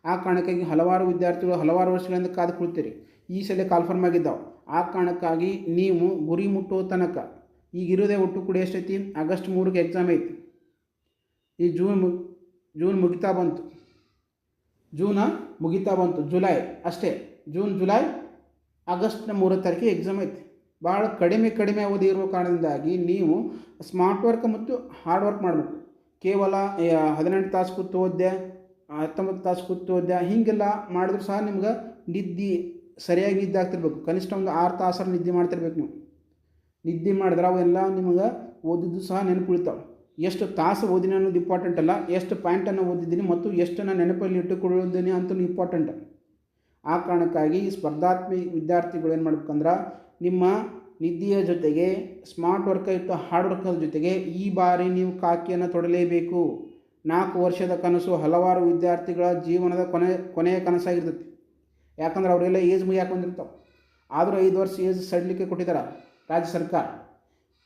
ಆ ಕಾರಣಕ್ಕಾಗಿ ಹಲವಾರು ವಿದ್ಯಾರ್ಥಿಗಳು ಹಲವಾರು ವರ್ಷಗಳಿಂದ ಕಾದು ಕುಳಿತೀರಿ. ಈ ಸಲ ಕಾಲ್ಫರ್ಮ್ ಆಗಿದ್ದಾವೆ. ಆ ಕಾರಣಕ್ಕಾಗಿ ನೀವು ಗುರಿ ಮುಟ್ಟೋ ತನಕ ಈಗಿರೋದೇ ಒಟ್ಟು ಕೂಡ ಎಷ್ಟೈತಿ, ಆಗಸ್ಟ್ 3ಕ್ಕೆ ಎಕ್ಸಾಮ್ ಐತಿ. ಈ ಜೂನ್ ಮುಗಿತಾ ಬಂತು, ಜುಲೈ ಅಷ್ಟೇ. ಜುಲೈ ಆಗಸ್ಟ್ 3 ತಾರೀಕಿಗೆ ಎಕ್ಸಾಮ್ ಐತಿ. ಭಾಳ ಕಡಿಮೆ ಅವಧಿ ಇರುವ ಕಾರಣದಿಂದಾಗಿ ನೀವು ಸ್ಮಾರ್ಟ್ ವರ್ಕ್ ಮತ್ತು ಹಾರ್ಡ್ ವರ್ಕ್ ಮಾಡಬೇಕು. ಕೇವಲ 18 ತಾಸು ಕೂತು ಓದ್ದೆ, 19 ತಾಸು ಕೂತು ಓದ್ದೆ ಹೀಗೆಲ್ಲ ಮಾಡಿದ್ರು ಸಹ ನಿಮ್ಗೆ ಸರಿಯಾಗಿ ನಿದ್ದೆ ಆಗ್ತಿರ್ಬೇಕು. ಕನಿಷ್ಠ ಒಂದು 6 ತಾಸು ನಿದ್ದೆ ಮಾಡ್ತಿರ್ಬೇಕು. ನೀವು ನಿದ್ದೆ ಮಾಡಿದ್ರೆ ಅವೆಲ್ಲ ನಿಮಗೆ ಓದಿದ್ದು ಸಹ ನೆನಪು ಉಳಿತಾವೆ. ಎಷ್ಟು ತಾಸು ಓದಿನಿ ಅನ್ನೋದು ಇಂಪಾರ್ಟೆಂಟ್ ಅಲ್ಲ, ಎಷ್ಟು ಪಾಯಿಂಟನ್ನು ಓದಿದ್ದೀನಿ ಮತ್ತು ಎಷ್ಟನ್ನು ನೆನಪಲ್ಲಿ ಇಟ್ಟುಕೊಳ್ಳೋದಿನಿ ಅಂತಲೂ ಇಂಪಾರ್ಟೆಂಟ್. ಆ ಕಾರಣಕ್ಕಾಗಿ ಸ್ಪರ್ಧಾತ್ಮಕ ವಿದ್ಯಾರ್ಥಿಗಳು ಏನು ಮಾಡ್ಬೇಕಂದ್ರೆ, ನಿಮ್ಮ ನಿದ್ದೆಯ ಜೊತೆಗೆ ಸ್ಮಾರ್ಟ್ ವರ್ಕ್ ಇತ್ತು ಹಾರ್ಡ್ ವರ್ಕ್ ಜೊತೆಗೆ ಈ ಬಾರಿ ನೀವು ಕಾಕಿಯನ್ನು ತೊಡಲೇಬೇಕು. 4 ವರ್ಷದ ಕನಸು ಹಲವಾರು ವಿದ್ಯಾರ್ಥಿಗಳ ಜೀವನದ ಕೊನೆಯ ಕನಸಾಗಿರ್ತೈತಿ. ಯಾಕಂದ್ರೆ ಅವರೆಲ್ಲ ಏಜ್ ಮುಗಿಯಾಕೆ ಬಂದಿರ್ತಾವೆ. ಆದರೂ 5 ವರ್ಷ ಏಜ್ ಸಡಿಲಿಕ್ಕೆ ಕೊಟ್ಟಿದ್ದಾರೆ ರಾಜ್ಯ ಸರ್ಕಾರ.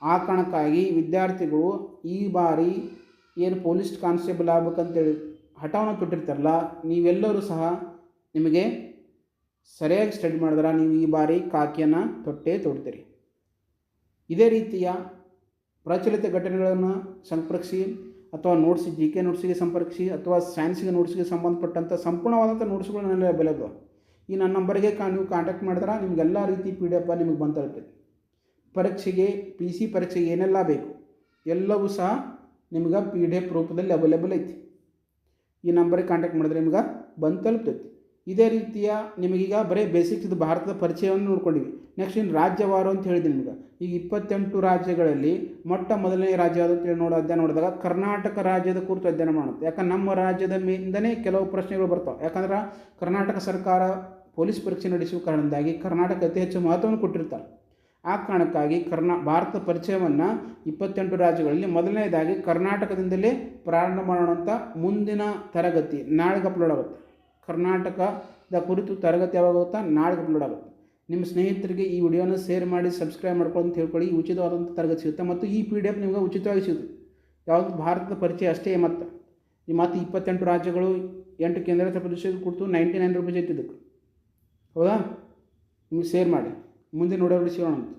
ಆ ಕಾರಣಕ್ಕಾಗಿ ವಿದ್ಯಾರ್ಥಿಗಳು ಈ ಬಾರಿ ಏನು ಪೊಲೀಸ್ ಕಾನ್ಸ್ಟೇಬಲ್ ಆಗ್ಬೇಕಂತೇಳಿ ಹಠವನ್ನು ತೊಟ್ಟಿರ್ತಾರಲ್ಲ, ನೀವೆಲ್ಲರೂ ಸಹ ನಿಮಗೆ ಸರಿಯಾಗಿ ಸ್ಟಡಿ ಮಾಡಿದ್ರೆ ನೀವು ಈ ಬಾರಿ ಕಾಕಿಯನ್ನು ತೊಡ್ತೀರಿ. ಇದೇ ರೀತಿಯ ಪ್ರಚಲಿತ ಘಟನೆಗಳನ್ನು ಸಂಪರ್ಕಿಸಿ ಅಥವಾ ನೋಟ್ಸ್ GK ನೋಟ್ಸಿಗೆ ಸಂಪರ್ಕಿಸಿ ಅಥವಾ ಸೈನ್ಸ್ಗೆ ನೋಟ್ಸ್ಗೆ ಸಂಬಂಧಪಟ್ಟಂಥ ಸಂಪೂರ್ಣವಾದಂಥ ನೋಟ್ಸ್ಗಳು ನನ್ನಲ್ಲಿ ಅವೈಲೇಬಲ್. ಈ ನನ್ನ ನಂಬರ್ಗೆ ನೀವು ಕಾಂಟ್ಯಾಕ್ಟ್ ಮಾಡಿದ್ರೆ ನಿಮಗೆಲ್ಲ ರೀತಿ PDF ನಿಮಗೆ ಬಂದು ತಲುಪ್ತೈತೆ. ಪರೀಕ್ಷೆಗೆ PC ಪರೀಕ್ಷೆಗೆ ಏನೆಲ್ಲ ಬೇಕು ಎಲ್ಲವೂ ಸಹ ನಿಮ್ಗೆ PDF ರೂಪದಲ್ಲಿ ಅವೈಲೇಬಲ್ ಐತಿ. ಈ ನಂಬರಿಗೆ ಕಾಂಟ್ಯಾಕ್ಟ್ ಮಾಡಿದ್ರೆ ನಿಮ್ಗೆ ಬಂದು ತಲುಪ್ತೈತಿ. ಇದೇ ರೀತಿಯ ನಿಮಗೀಗ ಬರೀ ಬೇಸಿಕ್ಸ್ ಇದು ಭಾರತದ ಪರಿಚಯವನ್ನು ನೋಡ್ಕೊಂಡಿವಿ. ನೆಕ್ಸ್ಟ್ ಇನ್ನು ರಾಜ್ಯವಾರು ಅಂತ ಹೇಳಿದ್ದೀನಿ ನಿಮ್ಗೆ. ಈಗ 28 ರಾಜ್ಯಗಳಲ್ಲಿ ಮೊಟ್ಟ ಮೊದಲನೇ ರಾಜ್ಯ ಯಾವುದು ಅಂತೇಳಿ ಅಧ್ಯಯನ ನೋಡಿದಾಗ ಕರ್ನಾಟಕ ರಾಜ್ಯದ ಕುರಿತು ಅಧ್ಯಯನ ಮಾಡುತ್ತೆ. ಯಾಕಂದ್ರೆ ನಮ್ಮ ರಾಜ್ಯದ ಮೇಲಿಂದನೇ ಕೆಲವು ಪ್ರಶ್ನೆಗಳು ಬರ್ತಾವೆ. ಯಾಕಂದ್ರೆ ಕರ್ನಾಟಕ ಸರ್ಕಾರ ಪೊಲೀಸ್ ಪರೀಕ್ಷೆ ನಡೆಸುವ ಕಾರಣದಿಂದಾಗಿ ಕರ್ನಾಟಕ ಅತಿ ಹೆಚ್ಚು ಮಹತ್ವವನ್ನು ಕೊಟ್ಟಿರ್ತಾರೆ. ಆ ಕಾರಣಕ್ಕಾಗಿ ಭಾರತ ಪರಿಚಯವನ್ನು 28 ರಾಜ್ಯಗಳಲ್ಲಿ ಮೊದಲನೇದಾಗಿ ಕರ್ನಾಟಕದಿಂದಲೇ ಪ್ರಾರಂಭ ಮಾಡೋಣ ಅಂತ ಮುಂದಿನ ತರಗತಿ ನಾಳೆಗೆ ಅಪ್ಲೋಡ್ ಆಗುತ್ತೆ. ಕರ್ನಾಟಕದ ಕುರಿತು ತರಗತಿ ಯಾವಾಗುತ್ತೆ? ನಾಳೆಗೆ ಅಪ್ಲೋಡ್ ಆಗುತ್ತೆ. ನಿಮ್ಮ ಸ್ನೇಹಿತರಿಗೆ ಈ ವಿಡಿಯೋನ ಶೇರ್ ಮಾಡಿ ಸಬ್ಸ್ಕ್ರೈಬ್ ಮಾಡ್ಕೊಂಡು ಅಂತ ಹೇಳ್ಕೊಳ್ಳಿ. ಈ ಉಚಿತವಾದಂಥ ತರಗತಿ ಸಿಗುತ್ತೆ ಮತ್ತು ಈ PDF ನಿಮಗೆ ಉಚಿತವಾಗಿ ಸಿಗುತ್ತೆ. ಯಾವುದು? ಭಾರತದ ಪರಿಚಯ ಅಷ್ಟೇ. ಮತ್ತು 28 ರಾಜ್ಯಗಳು 8 ಕೇಂದ್ರಾಡಳಿತ ಪ್ರದೇಶದ ಕುರಿತು 99 ರೂಪಾಯಿ ಐತಿ ಇದಕ್ಕೆ. ಹೌದಾ? ನಿಮಗೆ ಶೇರ್ ಮಾಡಿ. ಮುಂದೆ ನೋಡೋರು ಸಿಗೋಣ ಅಂತ.